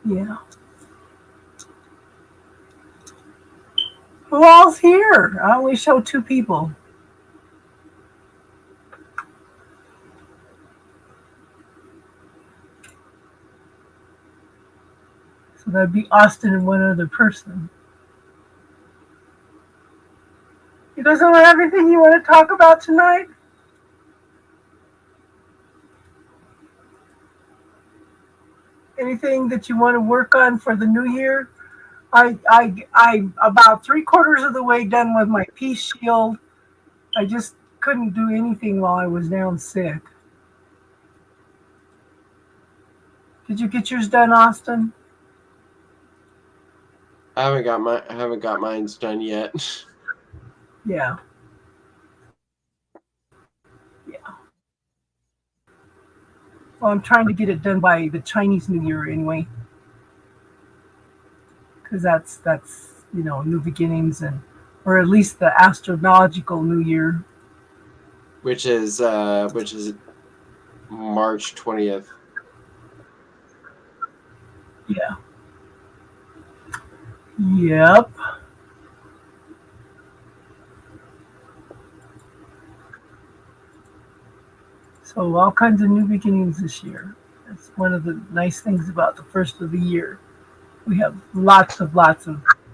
Yeah. Who all's here? I only show 2 people. So that'd be Austin and one other person. You guys don't have anything you want to talk about tonight? Anything that you want to work on for the new year? I'm about 3/4 of the way done with my peace shield. I just couldn't do anything while I was down sick. Did you get yours done, Austin? I haven't got mine's done yet. Yeah. Well, I'm trying to get it done by the Chinese New Year anyway, because that's new beginnings, and or at least the astrological New Year. Which is March 20th. Yeah. Yep. So all kinds of new beginnings this year. That's one of the nice things about the first of the year. We have lots of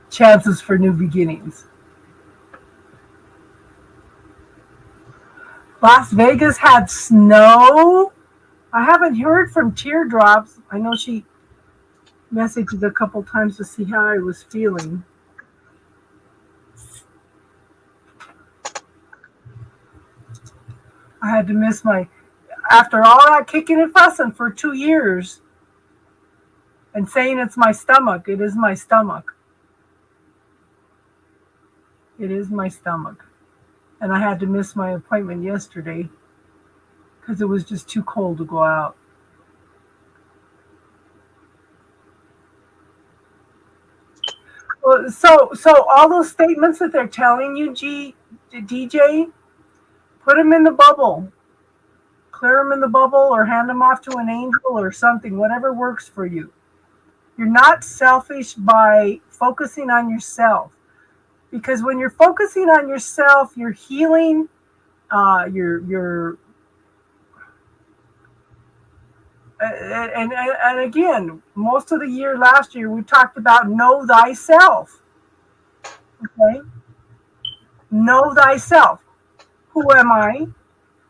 chances for new beginnings. Las Vegas had snow. I haven't heard from Teardrops. I know she messaged a couple times to see how I was feeling. I had to miss after all that kicking and fussing for 2 years and saying it's my stomach. It is my stomach. It is my stomach. And I had to miss my appointment yesterday because it was just too cold to go out. Well, so all those statements that they're telling you, DJ, put them in the bubble. Clear them in the bubble or hand them off to an angel or something, whatever works for you. You're not selfish by focusing on yourself, because when you're focusing on yourself, you're healing. You're and again, most of the year last year we talked about know thyself. Okay, know thyself. Who am I?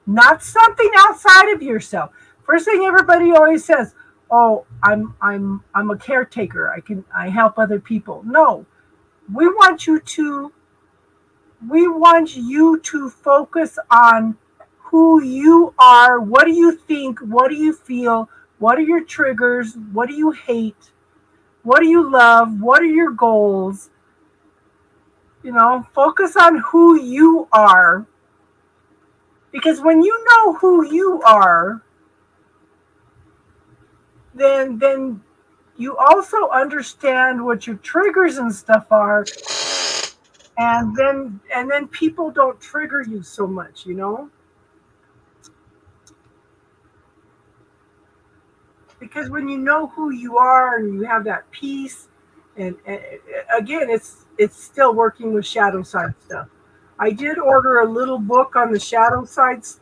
Not something outside of yourself. First thing everybody always says, "Oh, I'm a caretaker. I help other people." No, we want you to focus on who you are. What do you think? What do you feel? What are your triggers? What do you hate? What do you love? What are your goals? Focus on who you are. Because when you know who you are, then you also understand what your triggers and stuff are, and then people don't trigger you so much, because when you know who you are and you have that peace, and again, it's still working with shadow side stuff. I did order a little book on the shadow sides,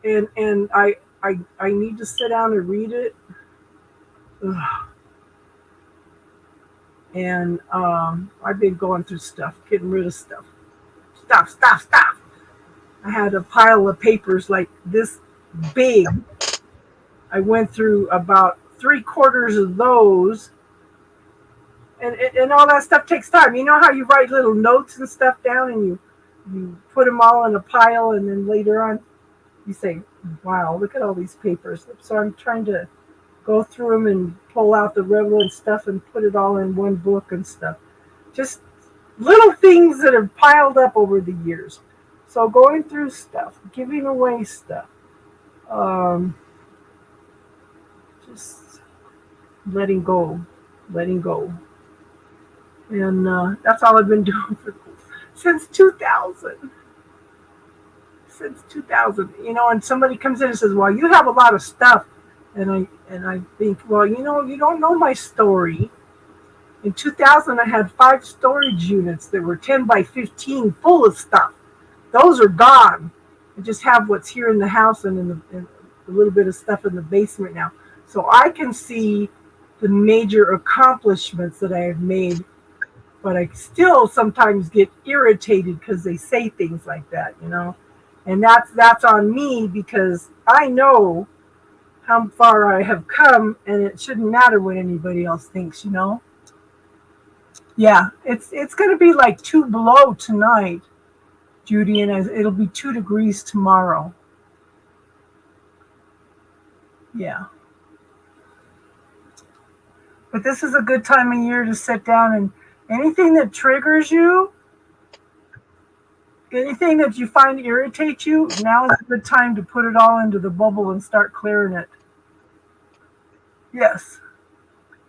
and I need to sit down and read it. Ugh. And I've been going through stuff, getting rid of stuff. Stuff. I had a pile of papers like this big. I went through about 3/4 of those. And all that stuff takes time. You know how you write little notes and stuff down and you put them all in a pile, and then later on you say, wow, look at all these papers. So I'm trying to go through them and pull out the relevant stuff and put it all in one book and stuff. Just little things that have piled up over the years. So going through stuff, giving away stuff, um, just letting go, letting go. And that's all I've been doing since 2000. Since 2000, and somebody comes in and says, "Well, you have a lot of stuff," and I think, well, you don't know my story. In 2000, I had 5 storage units that were 10 by 15, full of stuff. Those are gone. I just have what's here in the house and in a little bit of stuff in the basement now. So I can see the major accomplishments that I have made, but I still sometimes get irritated because they say things like that, and that's on me, because I know how far I have come, and it shouldn't matter what anybody else thinks. Yeah, it's going to be like 2 below tonight, Judy, and it'll be 2 degrees tomorrow. Yeah. But this is a good time of year to sit down, and anything that triggers you, anything that you find irritates you, now is a good time to put it all into the bubble and start clearing it. Yes.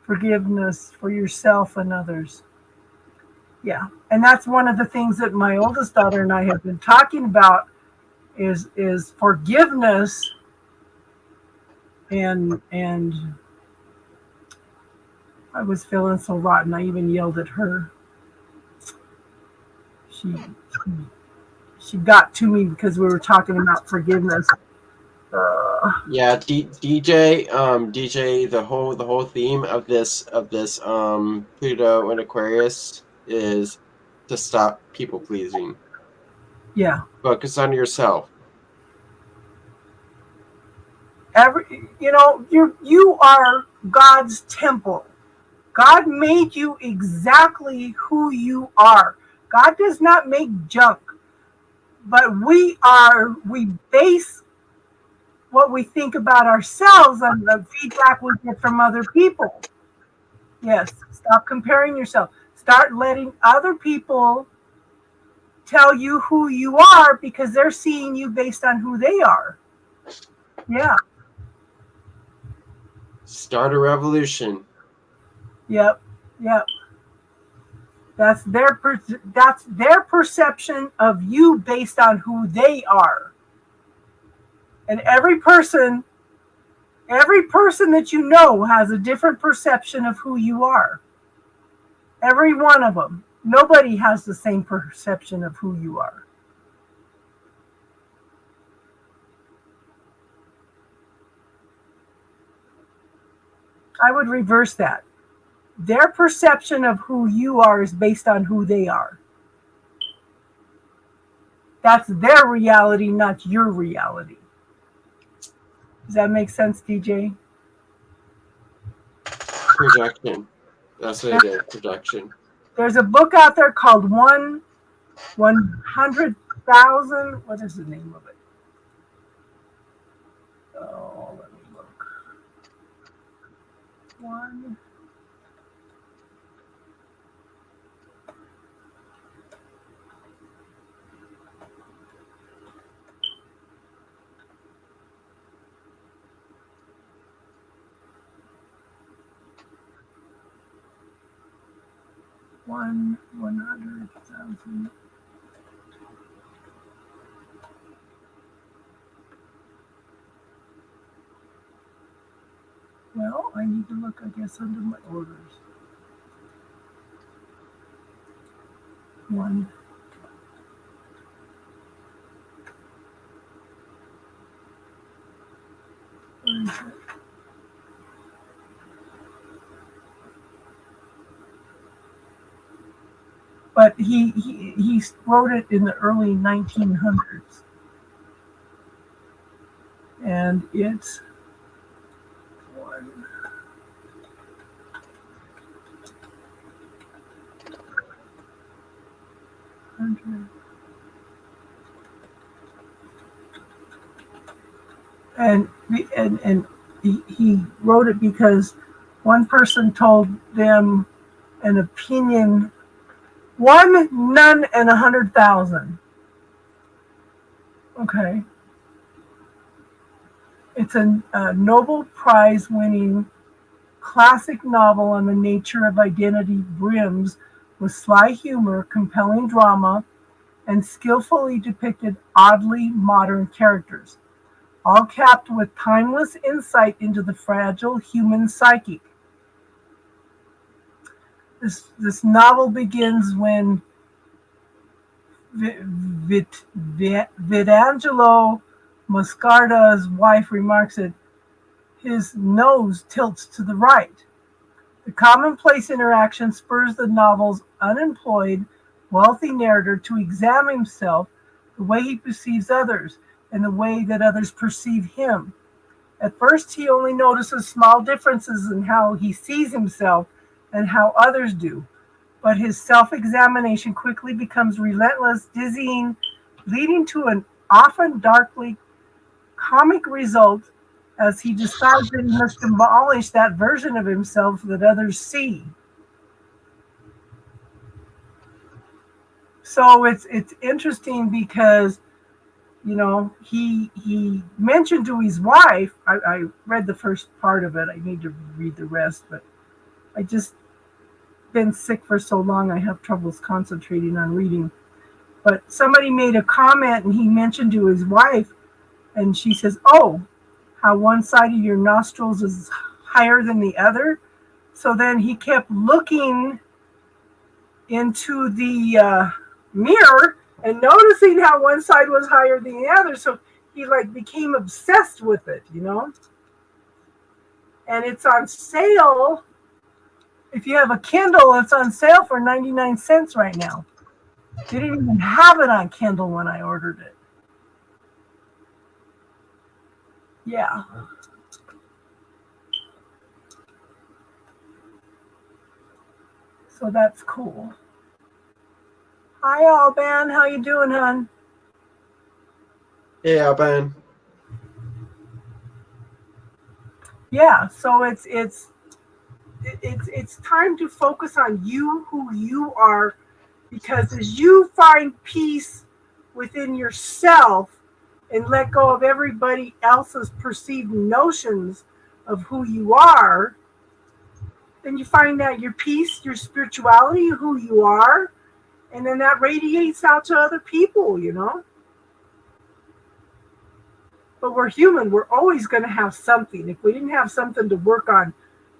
Forgiveness for yourself and others. Yeah. And that's one of the things that my oldest daughter and I have been talking about is forgiveness, and I was feeling so rotten. I even yelled at her. She got to me because we were talking about forgiveness. Yeah, DJ, the whole theme of this Pluto and Aquarius is to stop people pleasing. Yeah. Focus on yourself. You are God's temple. God made you exactly who you are. God does not make junk, but we base what we think about ourselves on the feedback we get from other people. Yes, stop comparing yourself. Start letting other people tell you who you are, because they're seeing you based on who they are. Yeah. Start a revolution. Yep. That's their perception of you based on who they are. And every person that you know has a different perception of who you are. Every one of them. Nobody has the same perception of who you are. I would reverse that. Their perception of who you are is based on who they are. That's their reality, not your reality. Does that make sense, DJ? Projection. That's what it is, projection. There's a book out there called 100,000. What is the name of it? Oh, let me look. 1. One 100,000. Well, I need to look, I guess, under my orders. 1. Where is it? But he wrote it in the early 1900s, and it's 100. And he wrote it because one person told them an opinion One Nun and 100,000. Okay. It's a Nobel Prize winning classic novel on the nature of identity, brims with sly humor, compelling drama, and skillfully depicted oddly modern characters, all capped with timeless insight into the fragile human psyche. This novel begins when Vitangelo Moscarda's wife remarks that his nose tilts to the right. The commonplace interaction spurs the novel's unemployed, wealthy narrator to examine himself, the way he perceives others, and the way that others perceive him. At first, he only notices small differences in how he sees himself and how others do, but his self-examination quickly becomes relentless, dizzying, leading to an often darkly comic result as he decides that he must demolish that version of himself that others see. So it's interesting because, you know, he mentioned to his wife, I read the first part of it, I need to read the rest, but I just been sick for so long I have troubles concentrating on reading. But somebody made a comment and he mentioned to his wife, and she says, "Oh, how one side of your nostrils is higher than the other." So then he kept looking into the mirror and noticing how one side was higher than the other. So he like became obsessed with it, you know. And it's on sale. If you have a Kindle, it's on sale for 99 cents right now. They didn't even have it on Kindle when I ordered it. Yeah. So that's cool. Hi, Alban. How you doing, hon? Hey, Alban. Yeah. So it's time to focus on you, who you are, because as you find peace within yourself and let go of everybody else's perceived notions of who you are, then you find out your peace, your spirituality, who you are, and then that radiates out to other people, you know. But we're human. We're always going to have something. If we didn't have something to work on,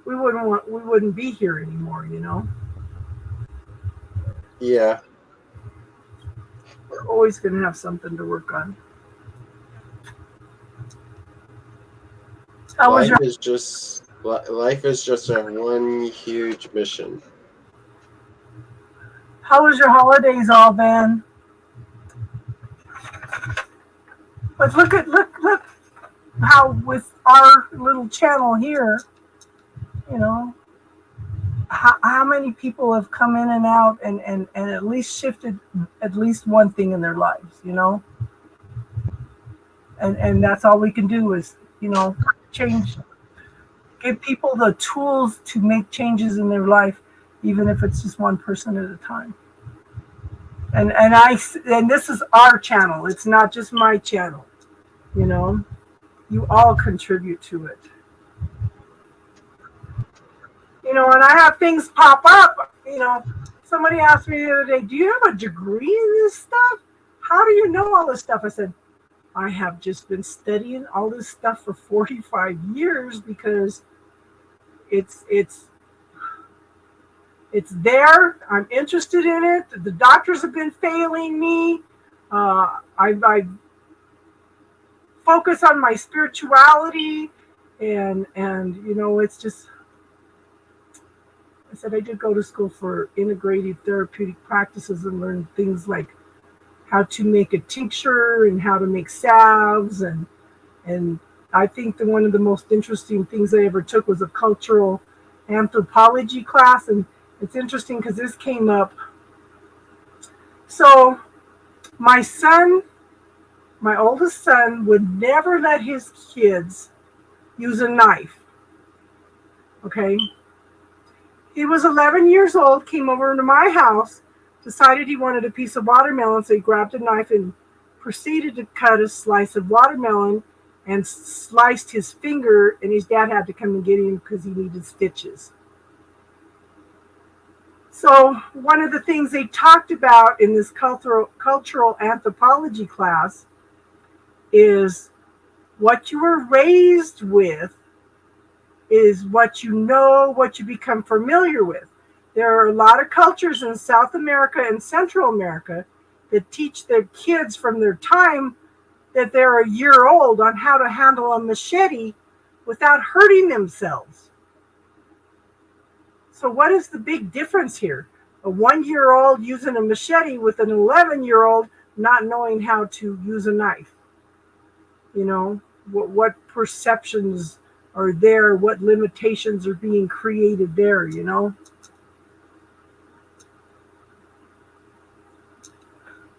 we wouldn't be here anymore, you know. Yeah. We're always going to have something to work on. Life is just a one huge mission. How was your holidays, Alban? But look how with our little channel here, you know, how many people have come in and out and at least shifted at least one thing in their lives, you know? And that's all we can do is, you know, change, give people the tools to make changes in their life, even if it's just one person at a time. And this is our channel. It's not just my channel, you know? You all contribute to it. You know, and I have things pop up, you know. Somebody asked me the other day, "Do you have a degree in this stuff? How do you know all this stuff?" I said, "I have just been studying all this stuff for 45 years because it's there. I'm interested in it. The doctors have been failing me. I focus on my spirituality, and you know, it's just." I said I did go to school for integrative therapeutic practices and learn things like how to make a tincture and how to make salves, and I think that one of the most interesting things I ever took was a cultural anthropology class, and it's interesting because this came up. So my oldest son would never let his kids use a knife. Okay. He was 11 years old, came over to my house decided he wanted a piece of watermelon, so he grabbed a knife and proceeded to cut a slice of watermelon and sliced his finger, and his dad had to come and get him because he needed stitches. So one of the things they talked about in this cultural anthropology class is what you were raised with is what you know, what you become familiar with. There are a lot of cultures in South America and Central America that teach their kids from their time that they're a year old on how to handle a machete without hurting themselves. So what is the big difference here? A 1-year-old using a machete with an 11-year-old not knowing how to use a knife. You know, what perceptions are there? What limitations are being created there, you know?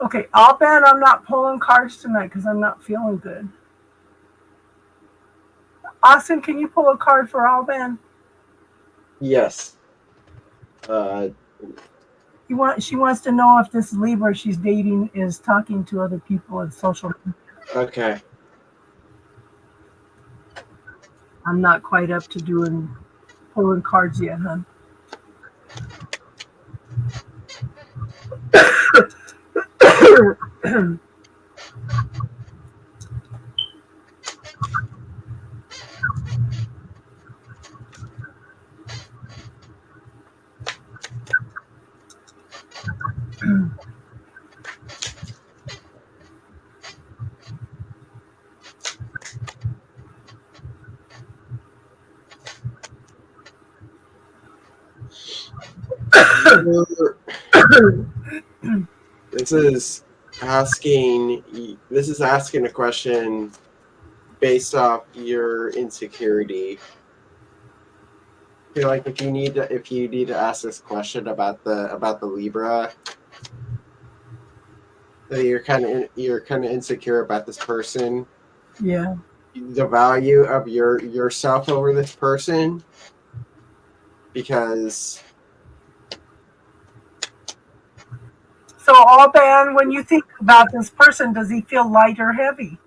Okay, I'll bet I'm not pulling cards tonight because I'm not feeling good. Austin, can you pull a card for Alban? Yes. She wants to know if this Libra she's dating is talking to other people in social media. Okay. I'm not quite up to pulling cards yet, hon. This is asking a question based off your insecurity. I feel like if you need to ask this question about the Libra, that you're kind of insecure about this person. Yeah. The value of yourself over this person, because. So, Alban, when you think about this person, does he feel light or heavy?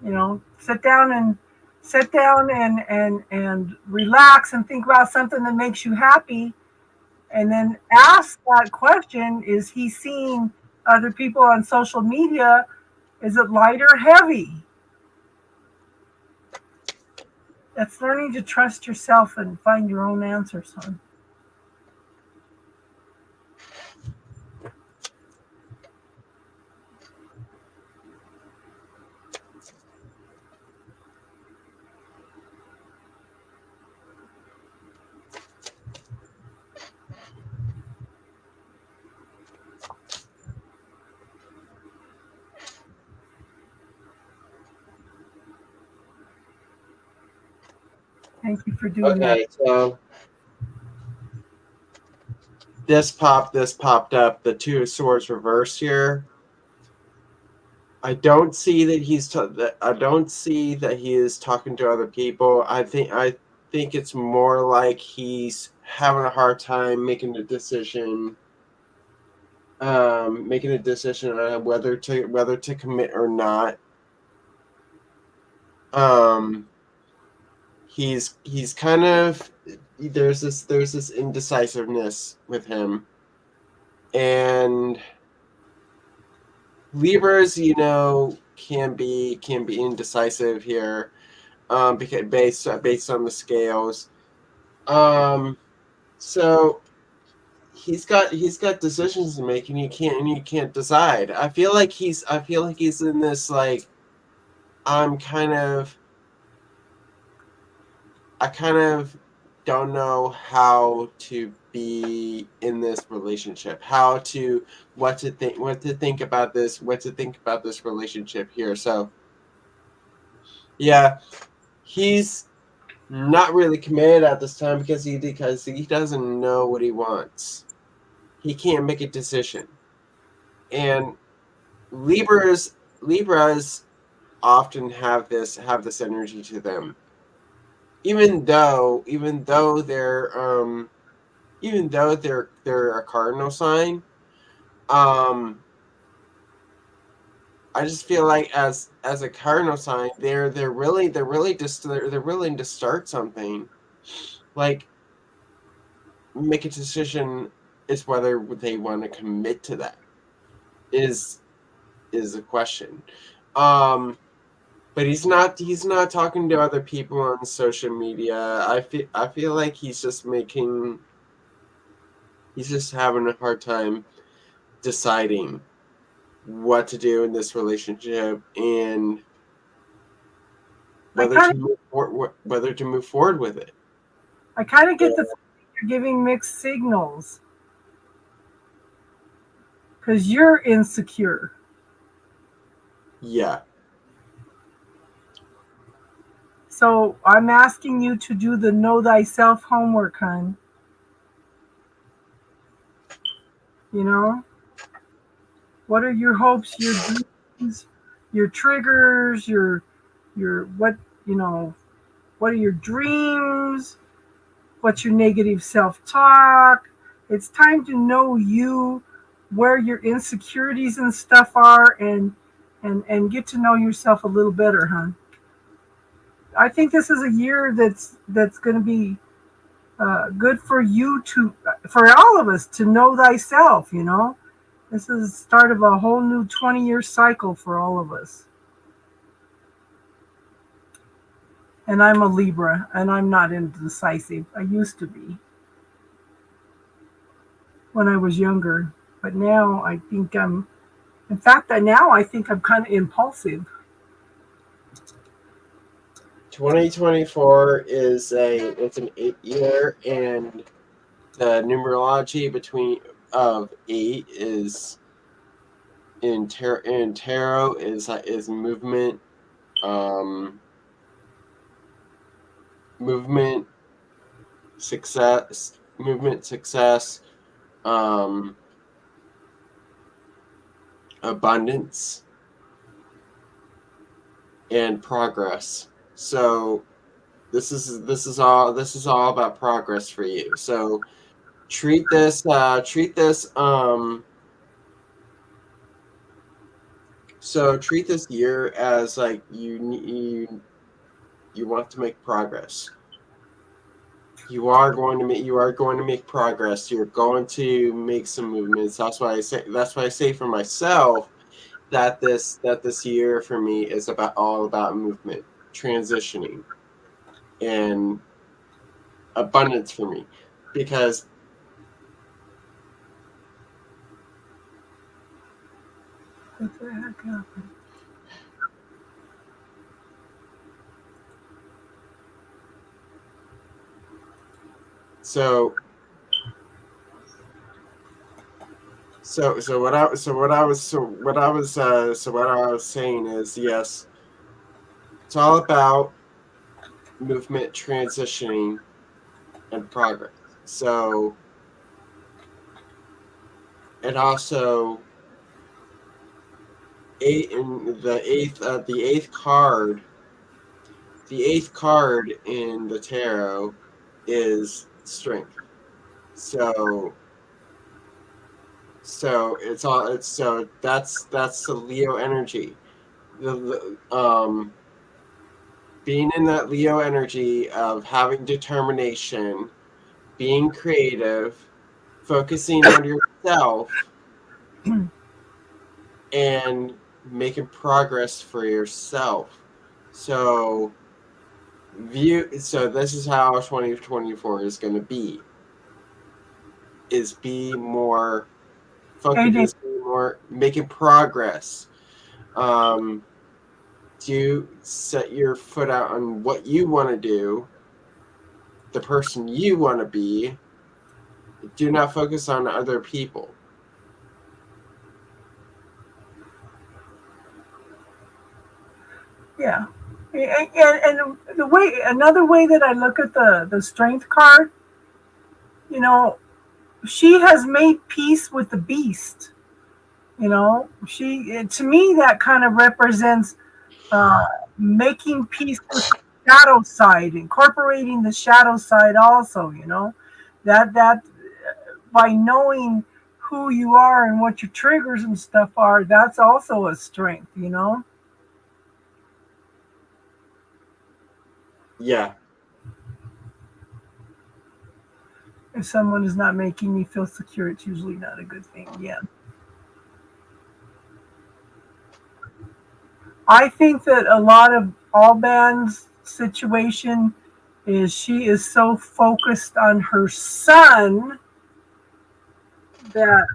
You know, sit down and relax and think about something that makes you happy, and then ask that question: is he seeing other people on social media? Is it light or heavy? That's learning to trust yourself and find your own answers, hon. Thank you for doing that. Okay, so this popped up. The Two of Swords reversed here. I don't see that he is talking to other people. I think it's more like he's having a hard time making a decision. Making a decision on whether to commit or not. He's kind of, there's this indecisiveness with him, and Libras, can be indecisive here, because based on the scales. So he's got decisions to make, and you can't decide. I feel like he's in this, like, I kind of don't know how to be in this relationship, what to think about this relationship here. So yeah, he's not really committed at this time because he doesn't know what he wants. He can't make a decision. And Libras often have this energy to them. Even though they're even though they're a cardinal sign, I just feel like as a cardinal sign, they're willing to start something, like make a decision is whether they want to commit to that is a question. But he's not talking to other people on social media. I feel like he's just having a hard time deciding what to do in this relationship and whether to move forward with it. I kind of get the feeling you're giving mixed signals because you're insecure. Yeah. So I'm asking you to do the know thyself homework, hon. You know? What are your hopes, your dreams, your triggers, your what, what are your dreams? What's your negative self-talk? It's time to know you, where your insecurities and stuff are, and get to know yourself a little better, hon. I think this is a year that's going to be good for you for all of us to know thyself. This is the start of a whole new 20-year cycle for all of us. And I'm a Libra, and I'm not indecisive. I used to be when I was younger, but now I think now I think I'm kind of impulsive. 2024 it's an 8-year, and the numerology of 8 is in tarot is movement, success, abundance, and progress. So this is all about progress for you. So treat this year as like you want to make progress. You are going to make progress. You're going to make some movements. That's why I say for myself that this year for me is all about movement, transitioning, and abundance for me, because What the heck happened? So what I was saying is, yes, it's all about movement, transitioning, and progress. So, and also the eighth card in the tarot is strength. So that's the Leo energy. Being in that Leo energy of having determination, being creative, focusing on yourself, and making progress for yourself. So this is how 2024 is going to be. Is be more focused, be more making progress. Do set your foot out on what you want to do, the person you want to be. Do not focus on other people. Yeah. And another way that I look at the strength card, she has made peace with the beast. To me, that kind of represents making peace with the shadow side, incorporating the shadow side also. That by knowing who you are and what your triggers and stuff are, that's also a strength, you know? Yeah. If someone is not making me feel secure, it's usually not a good thing. Yeah. I think that a lot of Alban's situation is she is so focused on her son that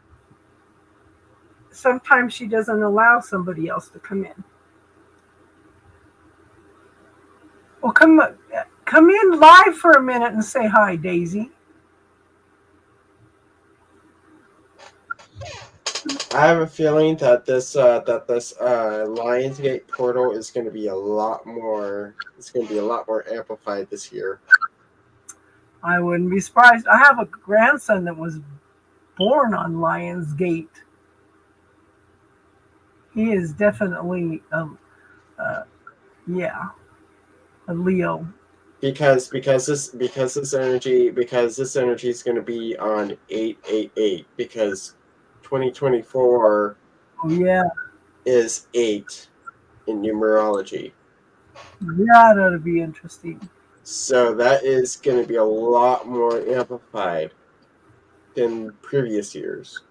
sometimes she doesn't allow somebody else to come in. Well, come in live for a minute and say hi, Daisy. I have a feeling that this Lionsgate portal is going to be a lot more. It's going to be a lot more amplified this year. I wouldn't be surprised. I have a grandson that was born on Lionsgate. He is definitely, yeah, a Leo. Because this energy is going to be on 888 because 2024 Oh, yeah. is 8 in numerology. Yeah, that'll be interesting. So that is going to be a lot more amplified than previous years.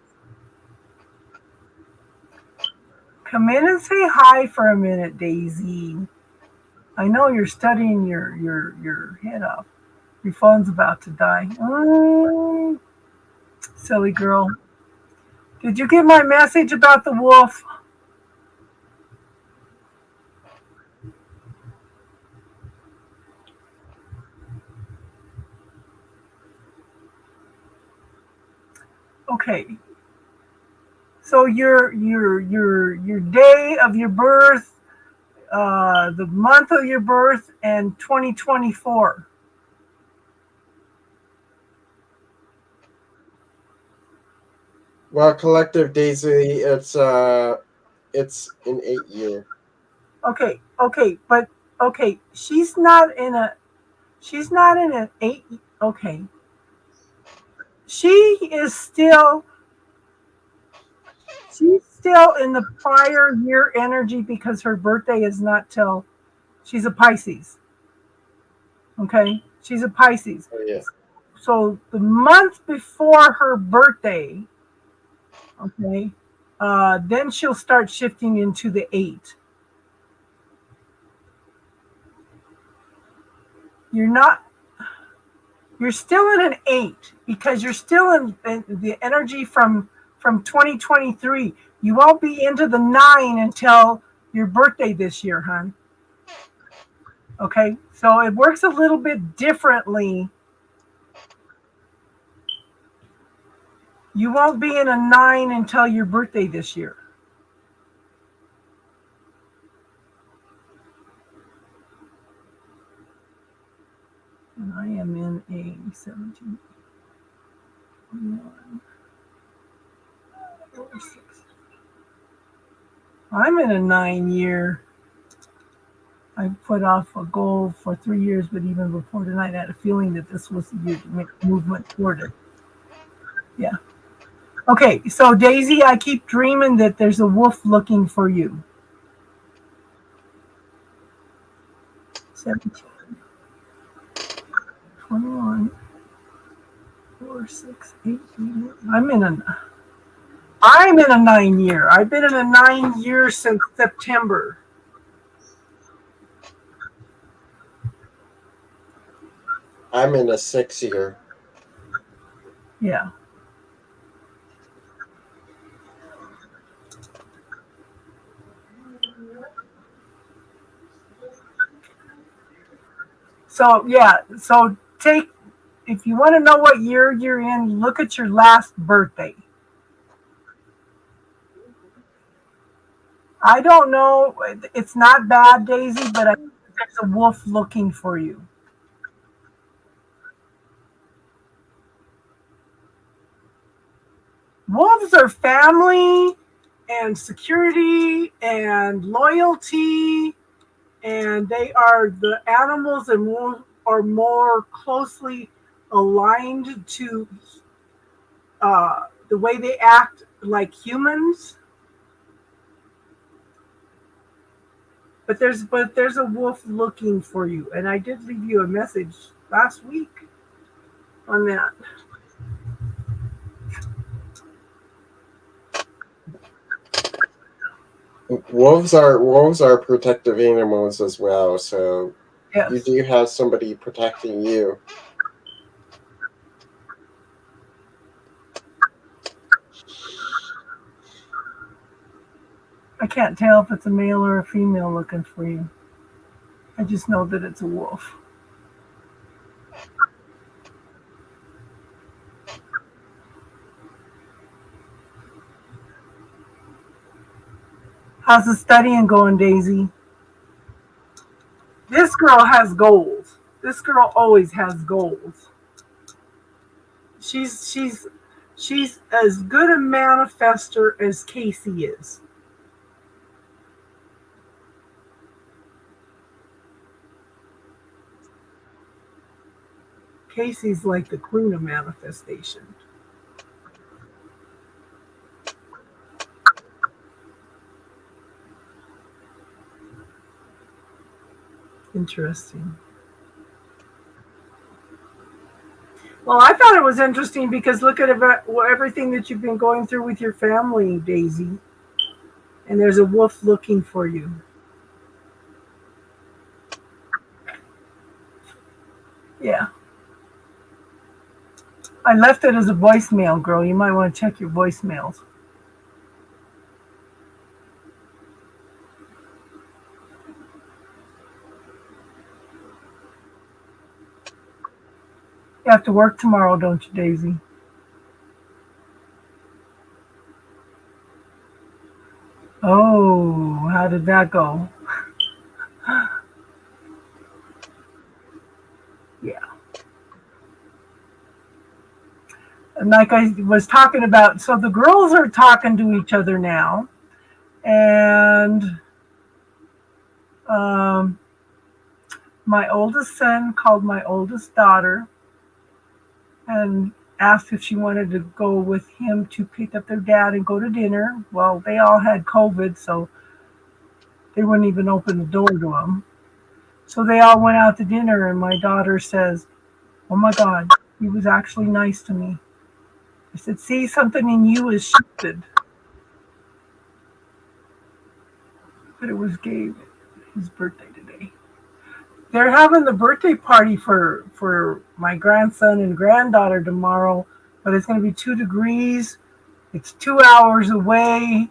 Come in and say hi for a minute, Daisy. I know you're studying your head off. Your phone's about to die. Silly girl. Did you get my message about the wolf? Okay. So your day of your birth, the month of your birth, and 2024. Well, collective Daisy, it's an 8 year. Okay, but okay, she's not in an 8. Okay, she is she's still in the prior year energy because her birthday is not till she's a Pisces. Okay, she's a Pisces. Oh yeah. So the month before her birthday, okay, then she'll start shifting into the 8. You're still in an 8 because you're still in the energy from 2023. You won't be into the 9 until your birthday this year, hon. Okay, so it works a little bit differently. You won't be in a 9 until your birthday this year. And I am in a 17. 21, 46. I'm in a 9 year. I put off a goal for 3 years, but even before tonight, I had a feeling that this was the year to make a movement toward it. Yeah. Okay, so Daisy, I keep dreaming that there's a wolf looking for you. 17, 21, 4, 6, 8, 8. I'm in a 9 year. I've been in a 9 year since September. I'm in a 6 year. Yeah. So yeah, so if you want to know what year you're in, look at your last birthday. I don't know. It's not bad, Daisy, but I think there's a wolf looking for you. Wolves are family and security and loyalty, and they are the animals that are more closely aligned to the way they act like humans. But there's a wolf looking for you, and I did leave you a message last week on that. Wolves are protective animals as well, so Yes. you do have somebody protecting you. I can't tell if it's a male or a female looking for you. I just know that it's a wolf. How's the studying going, Daisy? This girl has goals. This girl always has goals. She's as good a manifester as Casey is. Casey's like the queen of manifestation. Interesting. Well, I thought it was interesting because look at everything that you've been going through with your family, Daisy. And there's a wolf looking for you. Yeah. I left it as a voicemail, girl. You might want to check your voicemails. You have to work tomorrow, don't you, Daisy? Oh, how did that go? Yeah. And like I was talking about, so the girls are talking to each other now. And um, my oldest son called my oldest daughter and asked if she wanted to go with him to pick up their dad and go to dinner. Well, they all had COVID, so they wouldn't even open the door to them. So they all went out to dinner, and my daughter says, "Oh my God, he was actually nice to me." I said, "See, something in you is shifted." But it was Gabe, his birthday today. They're having the birthday party for my grandson and granddaughter tomorrow, but it's going to be 2 degrees. It's 2 hours away.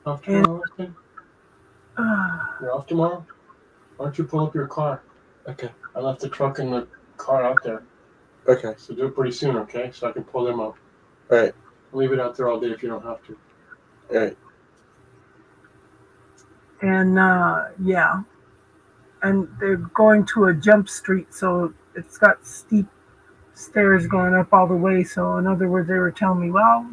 Off And tomorrow, Austin? You're off tomorrow? Why don't you pull up your car? Okay. I left the truck and the car out there. Okay. So do it pretty soon, okay? So I can pull them up. All right. Leave it out there all day if you don't have to. All right. And yeah, and they're going to a jump street, so it's got steep stairs going up all the way. So in other words, they were telling me, well,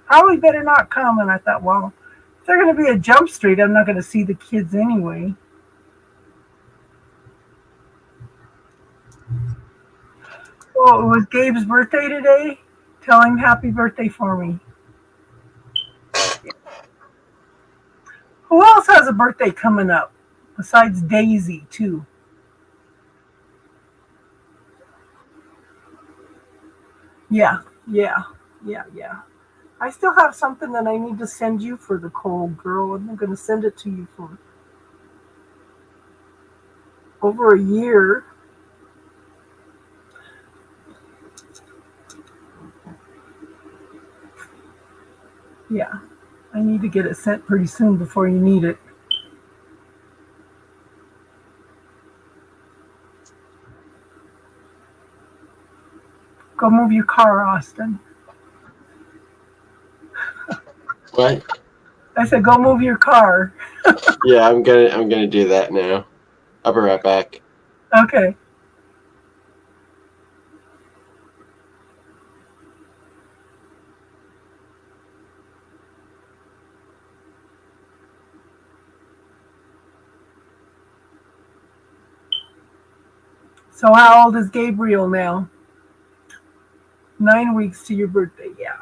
probably better not come. And I thought, well, if they're going to be a jump street, I'm not going to see the kids anyway. Well, it was Gabe's birthday today. Tell him happy birthday for me. Who else has a birthday coming up besides Daisy, too? Yeah. I still have something that I need to send you for the cold, girl. I'm going to send it to you for over a year. Yeah. I need to get it sent pretty soon before you need it. Go move your car, Austin. What? I said, go move your car. Yeah, I'm gonna do that now. I'll be right back. Okay. So how old is Gabriel now? 9 weeks to your birthday, yeah.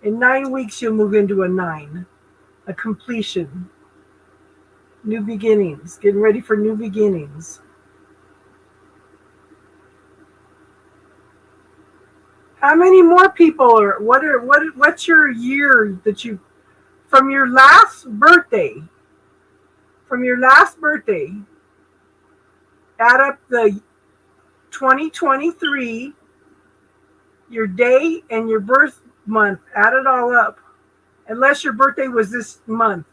In 9 weeks, you'll move into a 9, a completion, new beginnings, getting ready for new beginnings. How many more people are? What's your year that you from your last birthday? From your last birthday, add up the 2023, your day and your birth month. Add it all up, unless your birthday was this month.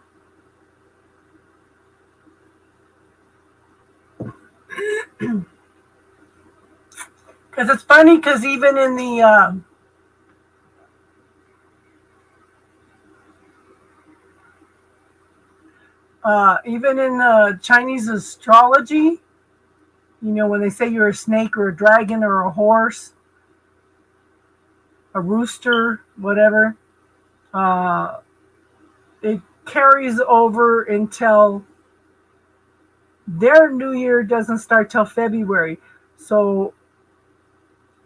Because it's funny, because even in the Chinese astrology, when they say you're a snake or a dragon or a horse, a rooster, whatever, it carries over until their new year doesn't start till February. So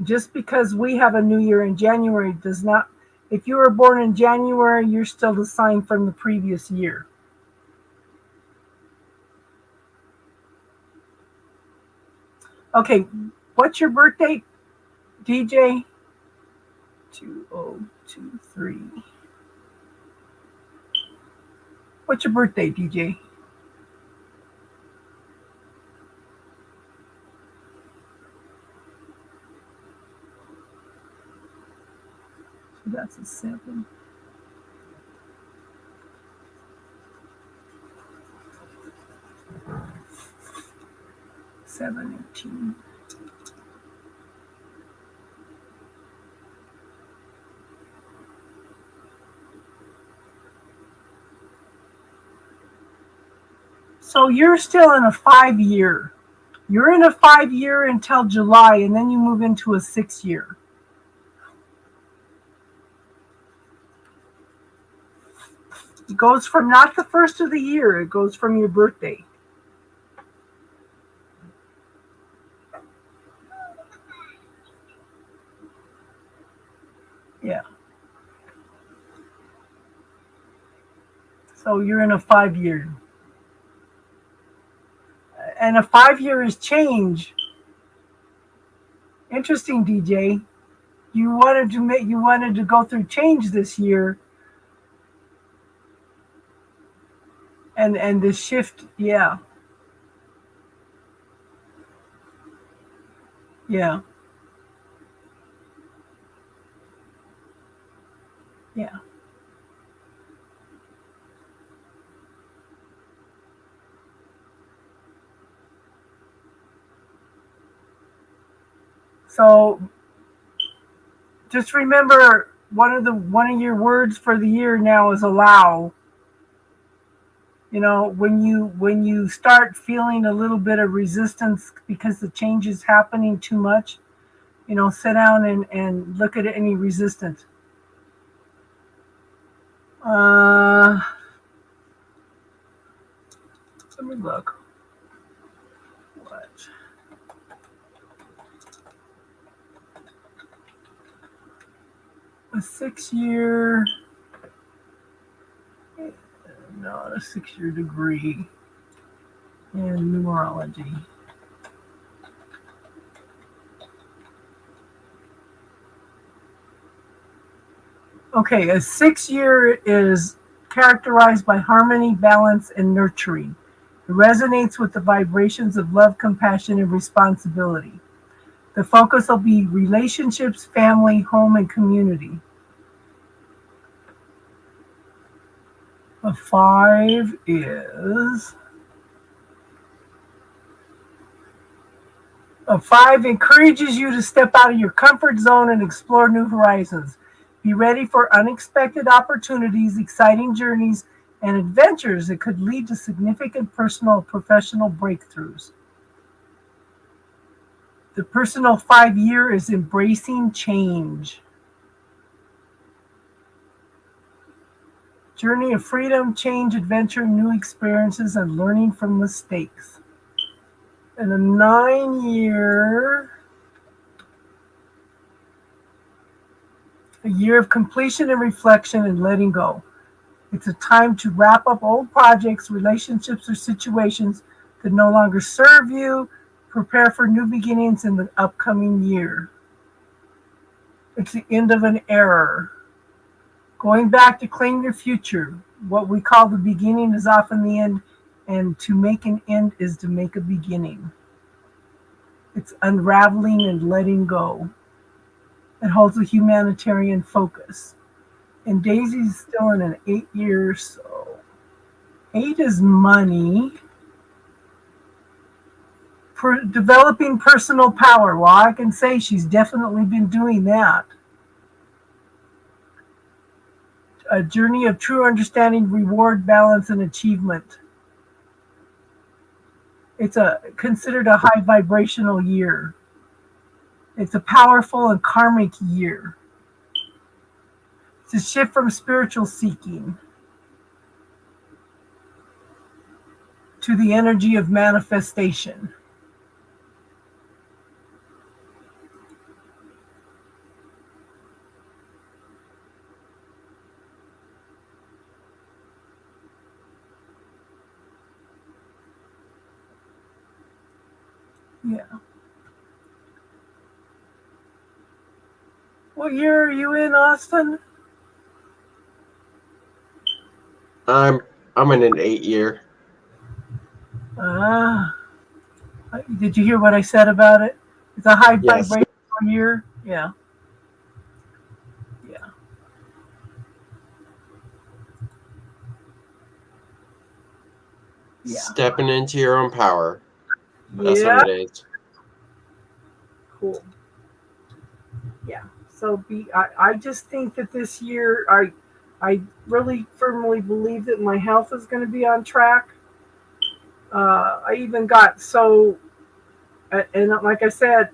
just because we have a new year in January does not, if you were born in January, you're still the sign from the previous year. Okay, what's your birthday, DJ? 2023. What's your birthday, DJ? So that's a 7. Seven, 18. So you're still in a 5-year. You're in a 5-year until July, and then you move into a 6-year. It goes from not the first of the year, it goes from your birthday. Yeah. So you're in a 5-year. And a 5-year is change. Interesting, DJ. You wanted to go through change this year. And the shift, yeah. Yeah. Yeah. So just remember, one of your words for the year now is allow. When you start feeling a little bit of resistance because the change is happening too much, sit down and look at any resistance. Let me look. What? A 6-year, not a 6-year degree in numerology. Okay, a 6-year is characterized by harmony, balance, and nurturing. It resonates with the vibrations of love, compassion, and responsibility. The focus will be relationships, family, home, and community. A 5 is... A 5 encourages you to step out of your comfort zone and explore new horizons. Be ready for unexpected opportunities, exciting journeys, and adventures that could lead to significant personal and professional breakthroughs. The personal 5-year is embracing change. Journey of freedom, change, adventure, new experiences, and learning from mistakes. And a 9-year A year of completion and reflection and letting go. It's a time to wrap up old projects, relationships, or situations that no longer serve you. Prepare for new beginnings in the upcoming year. It's the end of an era. Going back to claim your future. What we call the beginning is often the end, and to make an end is to make a beginning. It's unraveling and letting go. It holds a humanitarian focus. And Daisy's still in an 8 years, so 8 is money. For developing personal power. Well, I can say she's definitely been doing that. A journey of true understanding, reward, balance, and achievement. It's considered a high vibrational year. It's a powerful and karmic year. It's a shift from spiritual seeking to the energy of manifestation. Yeah. What year are you in, Austin? I'm in an 8 year. Did you hear what I said about it? It's a high Yes. vibrational year. Yeah. Yeah. Yeah. Stepping into your own power. That's Yeah. what it is. Cool. Yeah. So I just think that this year I really firmly believe that my health is going to be on track. I even got and like I said,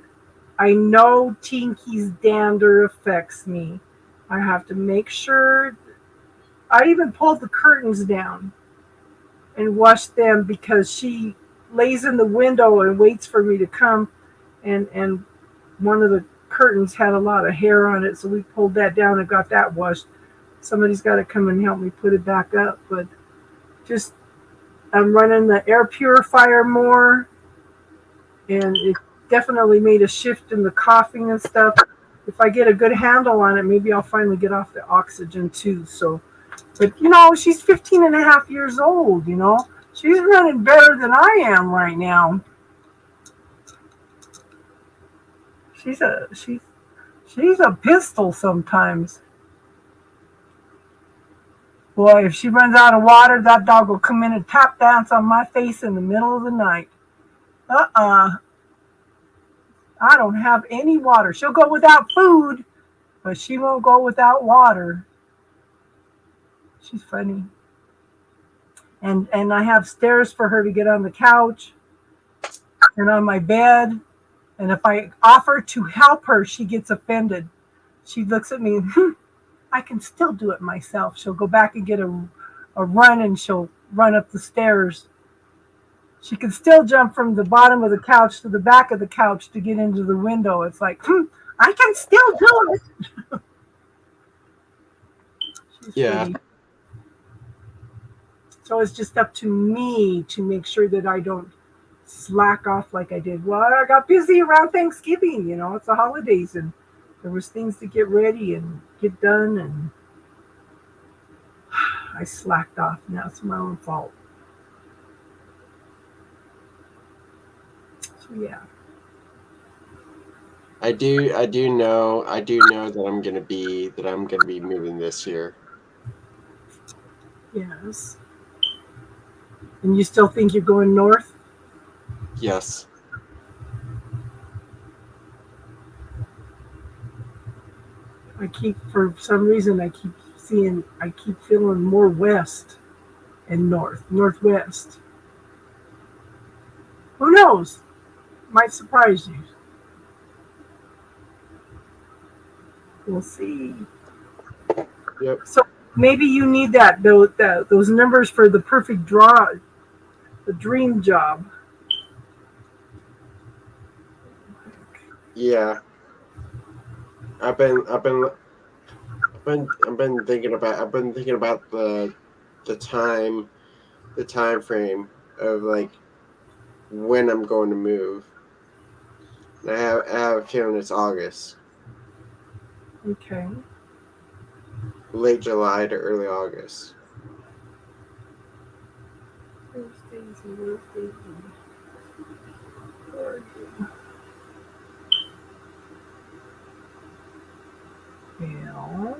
I know Tinky's dander affects me. I have to make sure. I even pulled the curtains down and washed them because she lays in the window and waits for me to come, and one of the curtains had a lot of hair on it, so we pulled that down and got that washed. Somebody's got to come and help me put it back up, but just I'm running the air purifier more, and it definitely made a shift in the coughing and stuff. If I get a good handle on it, maybe I'll finally get off the oxygen too. So, but she's 15 and a half years old, she's running better than I am right now. She's a pistol sometimes. Boy, if she runs out of water, that dog will come in and tap dance on my face in the middle of the night. I don't have any water. She'll go without food, but she won't go without water. She's funny. And I have stairs for her to get on the couch and on my bed. And if I offer to help her, she gets offended. She looks at me, I can still do it myself. She'll go back and get a run, and she'll run up the stairs. She can still jump from the bottom of the couch to the back of the couch to get into the window. It's like, I can still do it. Yeah. Funny. So it's just up to me to make sure that I don't slack off like I did. Well, I got busy around Thanksgiving, it's the holidays, and there was things to get ready and get done, and I slacked off. Now it's my own fault. So yeah. I do know that I'm gonna be moving this year. Yes. And you still think you're going north? Yes. For some reason, I keep feeling more west and northwest. Who knows? Might surprise you. We'll see. Yep. So maybe you need those numbers for the perfect draw, the dream job. Yeah. I've been I've been thinking about the time frame of like when I'm going to move. And I have a feeling it's August, Okay. late July to early August. Where's Daisy? Where's Daisy? Where are you? Well,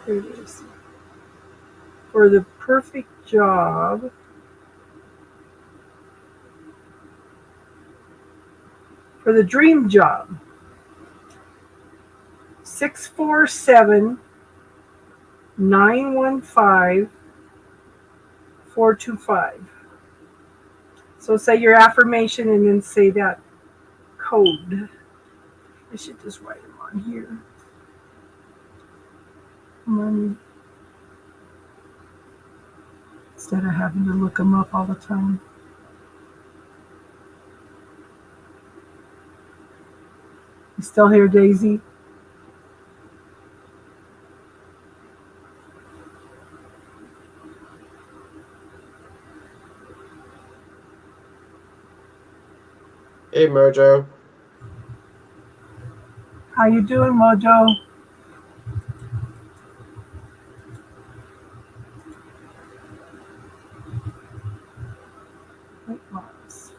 here it is. For the perfect job, for the dream job, 647-915-425. So say your affirmation and then say that code. I should just write them on here. Money. Instead of having to look them up all the time. You still here, Daisy? Hey, Mojo. How you doing, Mojo? Weight loss.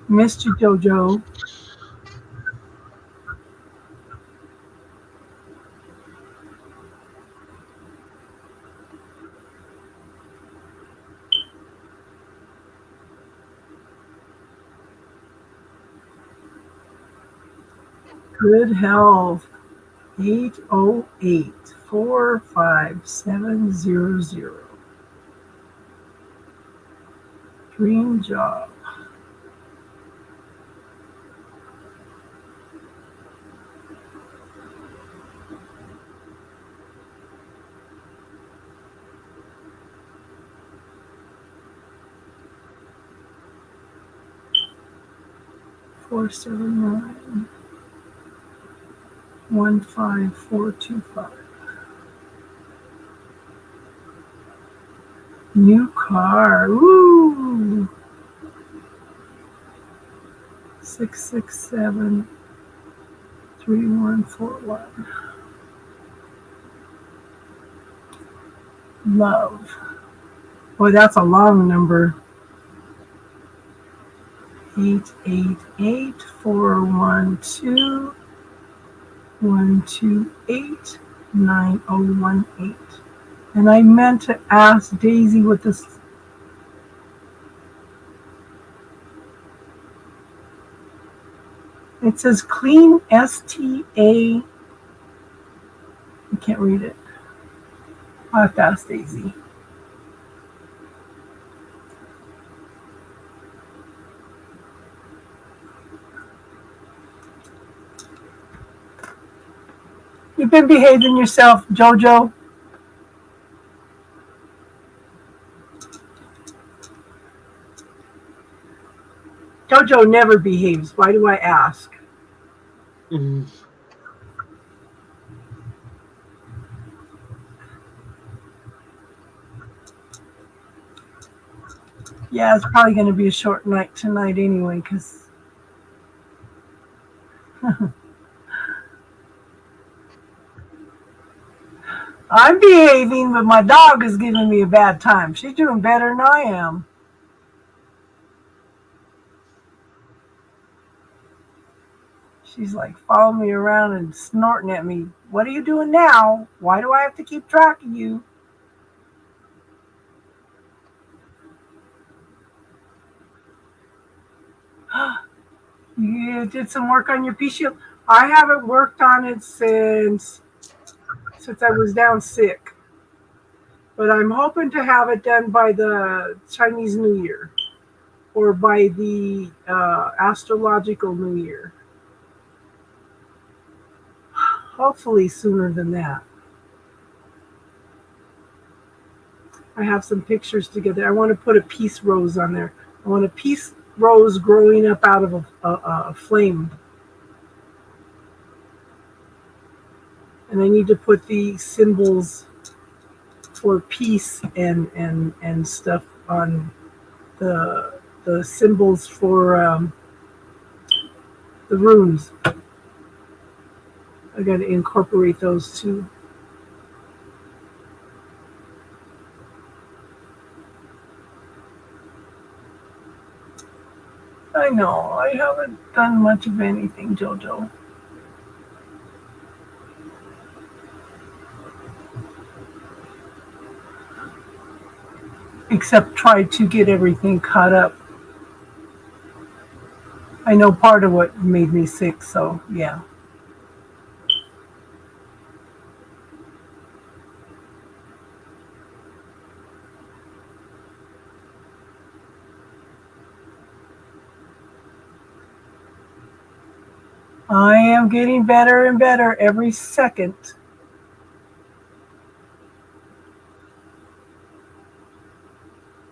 Missed you, Jojo. Good health. 808-45700. Dream job. Four 15425. New car. Ooh. 667-3141. Love. Boy, that's a long number. 888-412-128-9018. And I meant to ask Daisy what this. It says clean STA. I can't read it. I'll have to ask Daisy. You've been behaving yourself, Jojo. Jojo never behaves. Why do I ask? Mm-hmm. Yeah, it's probably going to be a short night tonight anyway, because I'm behaving, but my dog is giving me a bad time. She's doing better than I am. She's like following me around and snorting at me. What are you doing now? Why do I have to keep track of you? You did some work on your PC. I haven't worked on it since I was down sick. But I'm hoping to have it done by the Chinese New Year or by the astrological New Year. hopefully sooner than that. I have some pictures together. I want to put a peace rose on there. I want a peace rose growing up out of a flame. And I need to put the symbols for peace and stuff on the symbols for the runes. I got to incorporate those too. I know, I haven't done much of anything, Jojo. Except try to get everything caught up. I know part of what made me sick, so yeah. I am getting better and better every second.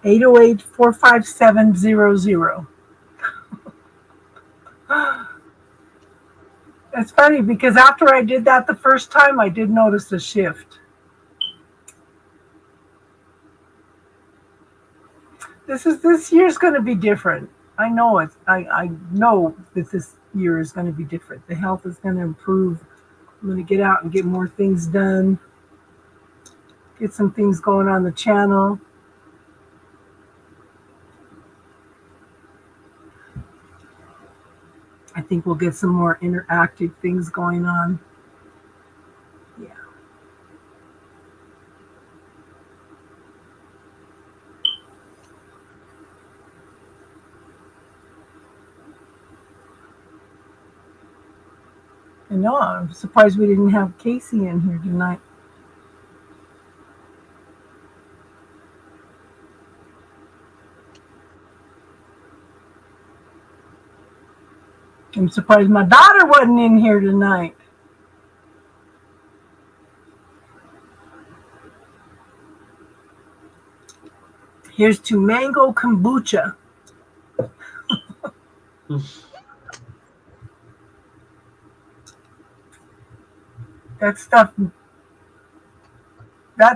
(808-457-00). It's funny because after I did that the first time, I did notice a shift. This year's going to be different. I know it. I know that this year is going to be different. The health is going to improve. I'm going to get out and get more things done. Get some things going on the channel. I think we'll get some more interactive things going on. Yeah. I know, I'm surprised we didn't have Casey in here tonight. I'm surprised my daughter wasn't in here tonight. Here's to mango kombucha. That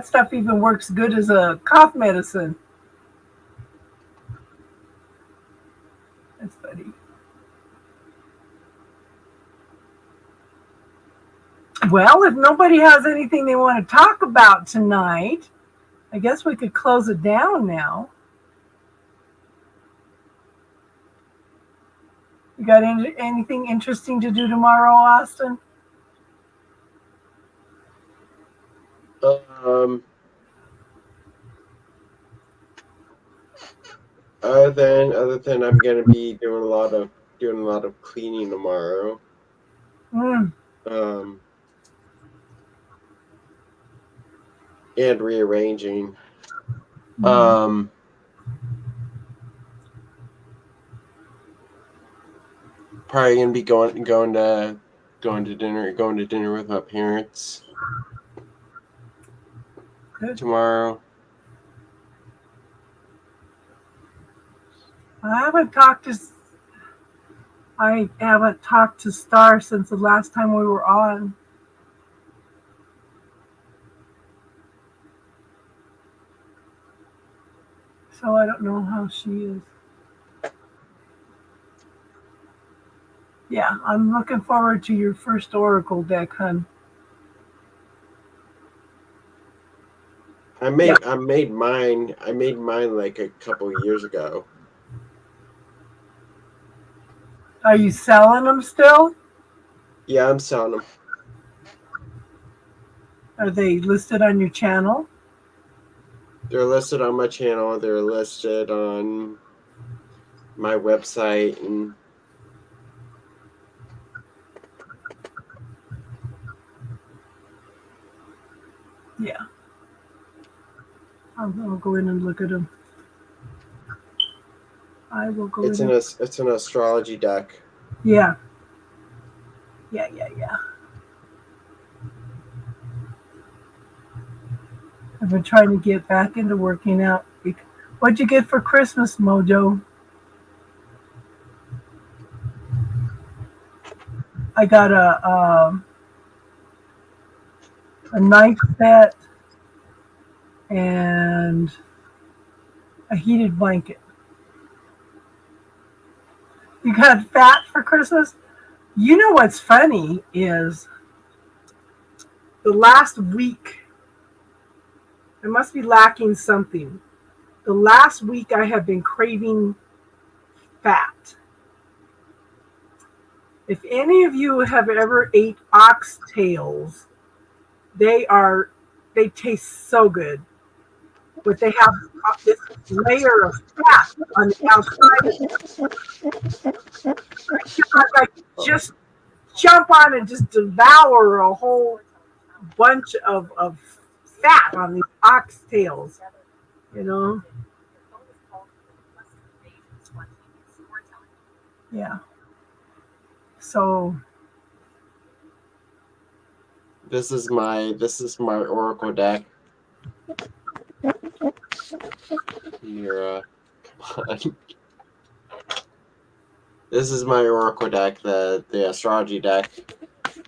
stuff even works good as a cough medicine. That's funny. Well, if nobody has anything they want to talk about tonight, I guess we could close it down now. You got anything interesting to do tomorrow, Austin? Other than I'm gonna be doing a lot of cleaning tomorrow. And rearranging. Probably gonna be going to dinner with my parents. Good. Tomorrow. I haven't talked to Star since the last time we were on. So I don't know how she is. Yeah, I'm looking forward to your first Oracle deck, hun. I made mine like a couple years ago. Are you selling them still? Yeah, I'm selling them. Are they listed on your channel? They're listed on my channel. They're listed on my website and yeah. I'll go in and look at them. I will go. It's an astrology deck. Yeah. I've been trying to get back into working out. What'd you get for Christmas, Mojo? I got a knife set and a heated blanket. You got fat for Christmas? You know what's funny is the last week, I must be lacking something. The last week I have been craving fat. If any of you have ever ate oxtails, they taste so good. But they have this layer of fat on the outside. I just jump on and just devour a whole bunch of fat on these oxtails, you know? Yeah. So This is my Oracle deck. Mira, come on. This is my Oracle deck, the astrology deck.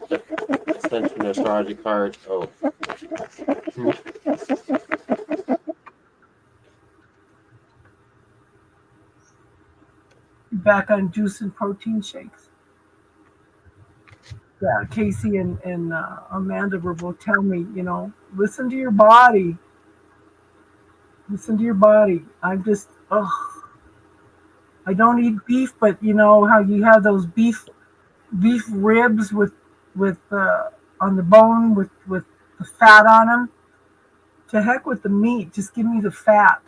The Ascension astrology card. Oh. back on juice and protein shakes. Yeah, Casey and Amanda were both telling me, listen to your body. Listen to your body. I'm just, I don't eat beef, but you know how you have those beef ribs with on the bone with the fat on them. To heck with the meat. Just give me the fat.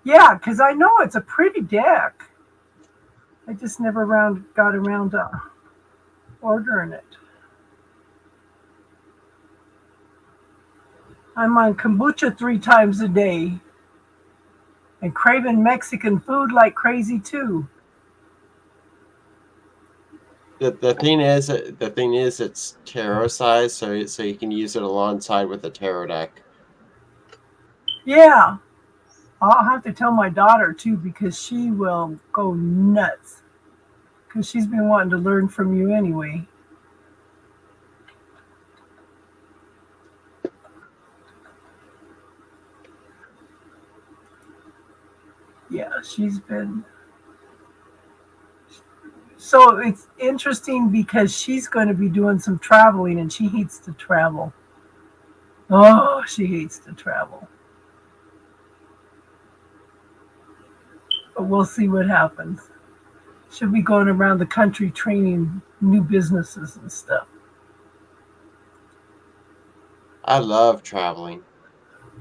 Yeah, because I know it's a pretty deck. I just never got around to ordering it. I'm on kombucha 3 times a day and craving Mexican food like crazy too. The thing is, it's tarot size, so you can use it alongside with the tarot deck. Yeah, I'll have to tell my daughter too because she will go nuts. Because she's been wanting to learn from you anyway. Yeah, she's been. So it's interesting because she's going to be doing some traveling and she hates to travel. Oh, she hates to travel. But we'll see what happens. She'll be going around the country training new businesses and stuff. I love traveling.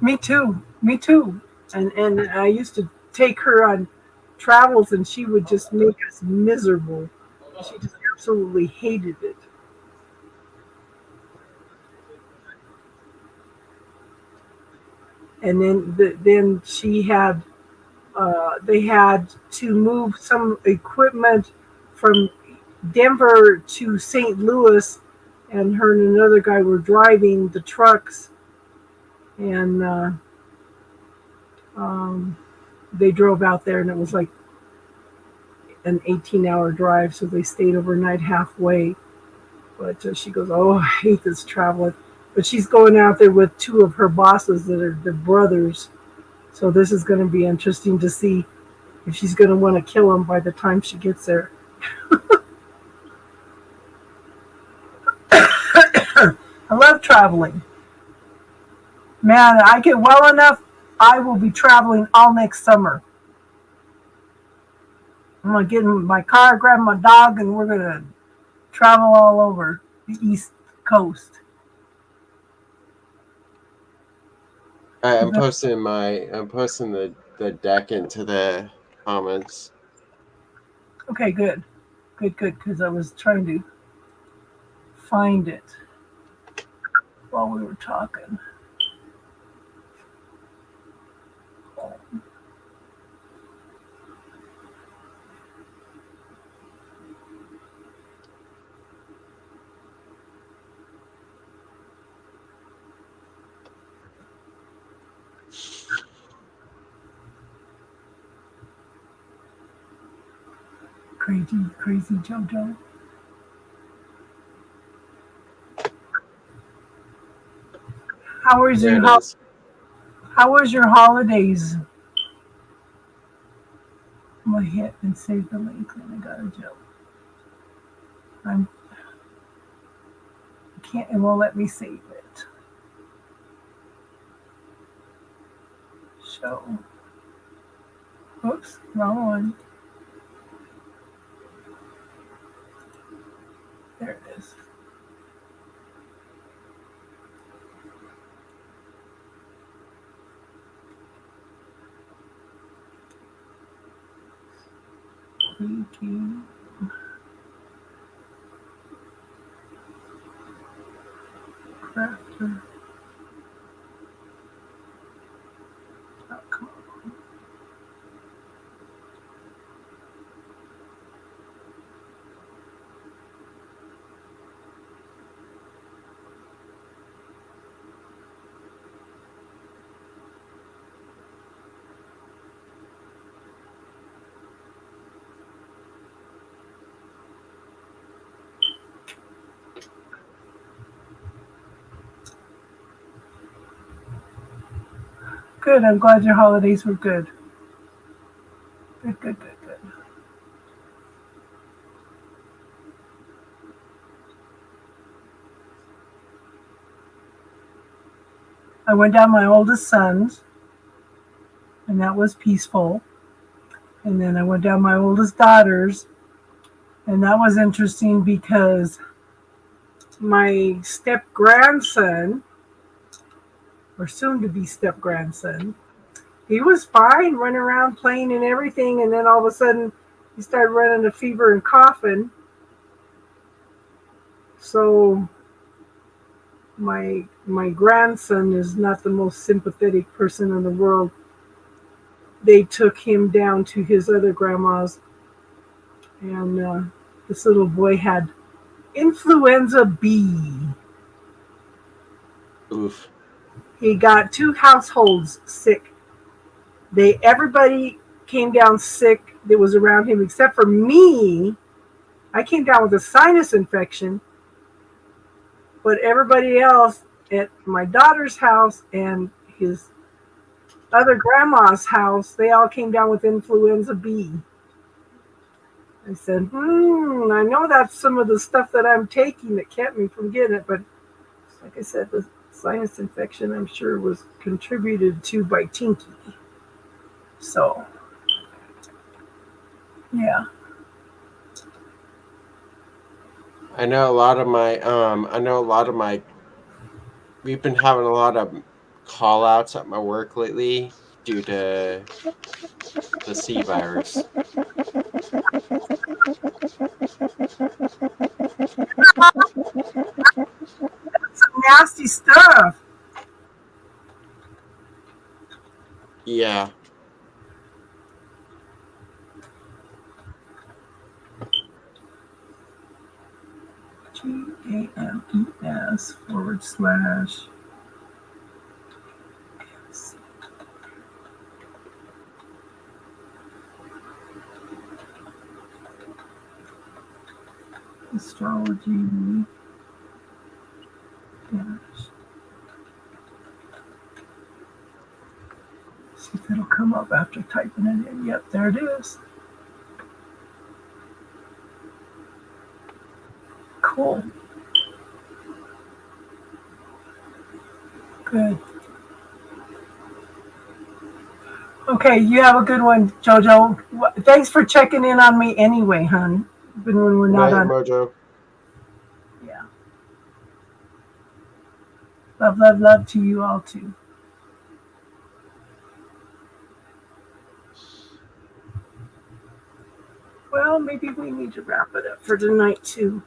Me too. Me too. And I used to take her on travels and she would just make us miserable. She just absolutely hated it. And then she had they had to move some equipment from Denver to St. Louis, and her and another guy were driving the trucks, and they drove out there, and it was like an 18-hour drive, so they stayed overnight halfway. But she goes, "Oh, I hate this traveling." But she's going out there with 2 of her bosses that are the brothers, so this is going to be interesting to see if she's going to want to kill them by the time she gets there. I love traveling. Man, I get well enough, I will be traveling all next summer. I'm going to get in my car, grab my dog, and we're going to travel all over the East Coast. I'm posting the deck into the comments. Okay, good, because I was trying to find it while we were talking. crazy JoJo. How was There your it is. How was your holidays? I'm gonna hit and save the link. Then I got a joke. I can't. It won't let me save it. Show. Oops, wrong one. There it is. Creaky. Crafter. .com. Good. I'm glad your holidays were good. Good. I went down my oldest son's, and that was peaceful. And then I went down my oldest daughter's, and that was interesting because my step grandson, or soon to be step grandson, he was fine, running around playing and everything, and then all of a sudden he started running a fever and coughing. So my grandson is not the most sympathetic person in the world. They took him down to his other grandma's, and this little boy had influenza B. Oof. He got 2 households sick. Everybody came down sick that was around him except for me. I came down with a sinus infection, but everybody else at my daughter's house and his other grandma's house, they all came down with influenza B. I said, I know that's some of the stuff that I'm taking that kept me from getting it, but like I said, the sinus infection I'm sure was contributed to by Tinky. So, yeah. I know a lot of my we've been having a lot of call outs at my work lately due to the C virus. Some nasty stuff. Yeah. GAMES / astrology. See if it'll come up after typing it in. Yep, there it is. Cool. Good. Okay, you have a good one, JoJo. Thanks for checking in on me anyway, hon. Even when we're not on. Mojo. Yeah. Love to you all too. Well, maybe we need to wrap it up for tonight too.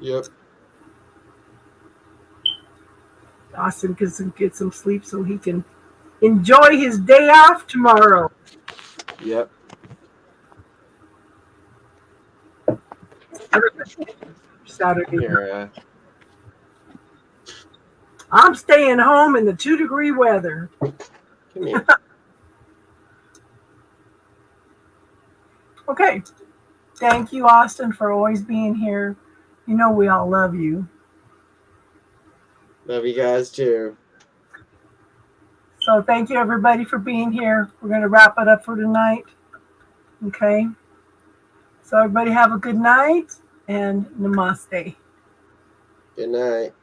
Yep. Austin can get some sleep so he can enjoy his day off tomorrow. Yep. Saturday. Here, I'm staying home in the 2-degree weather. come here. Okay. Thank you, Austin, for always being here. You know we all love you. Love you guys too. So thank you, everybody, for being here. We're going to wrap it up for tonight. Okay. So everybody have a good night and namaste. Good night.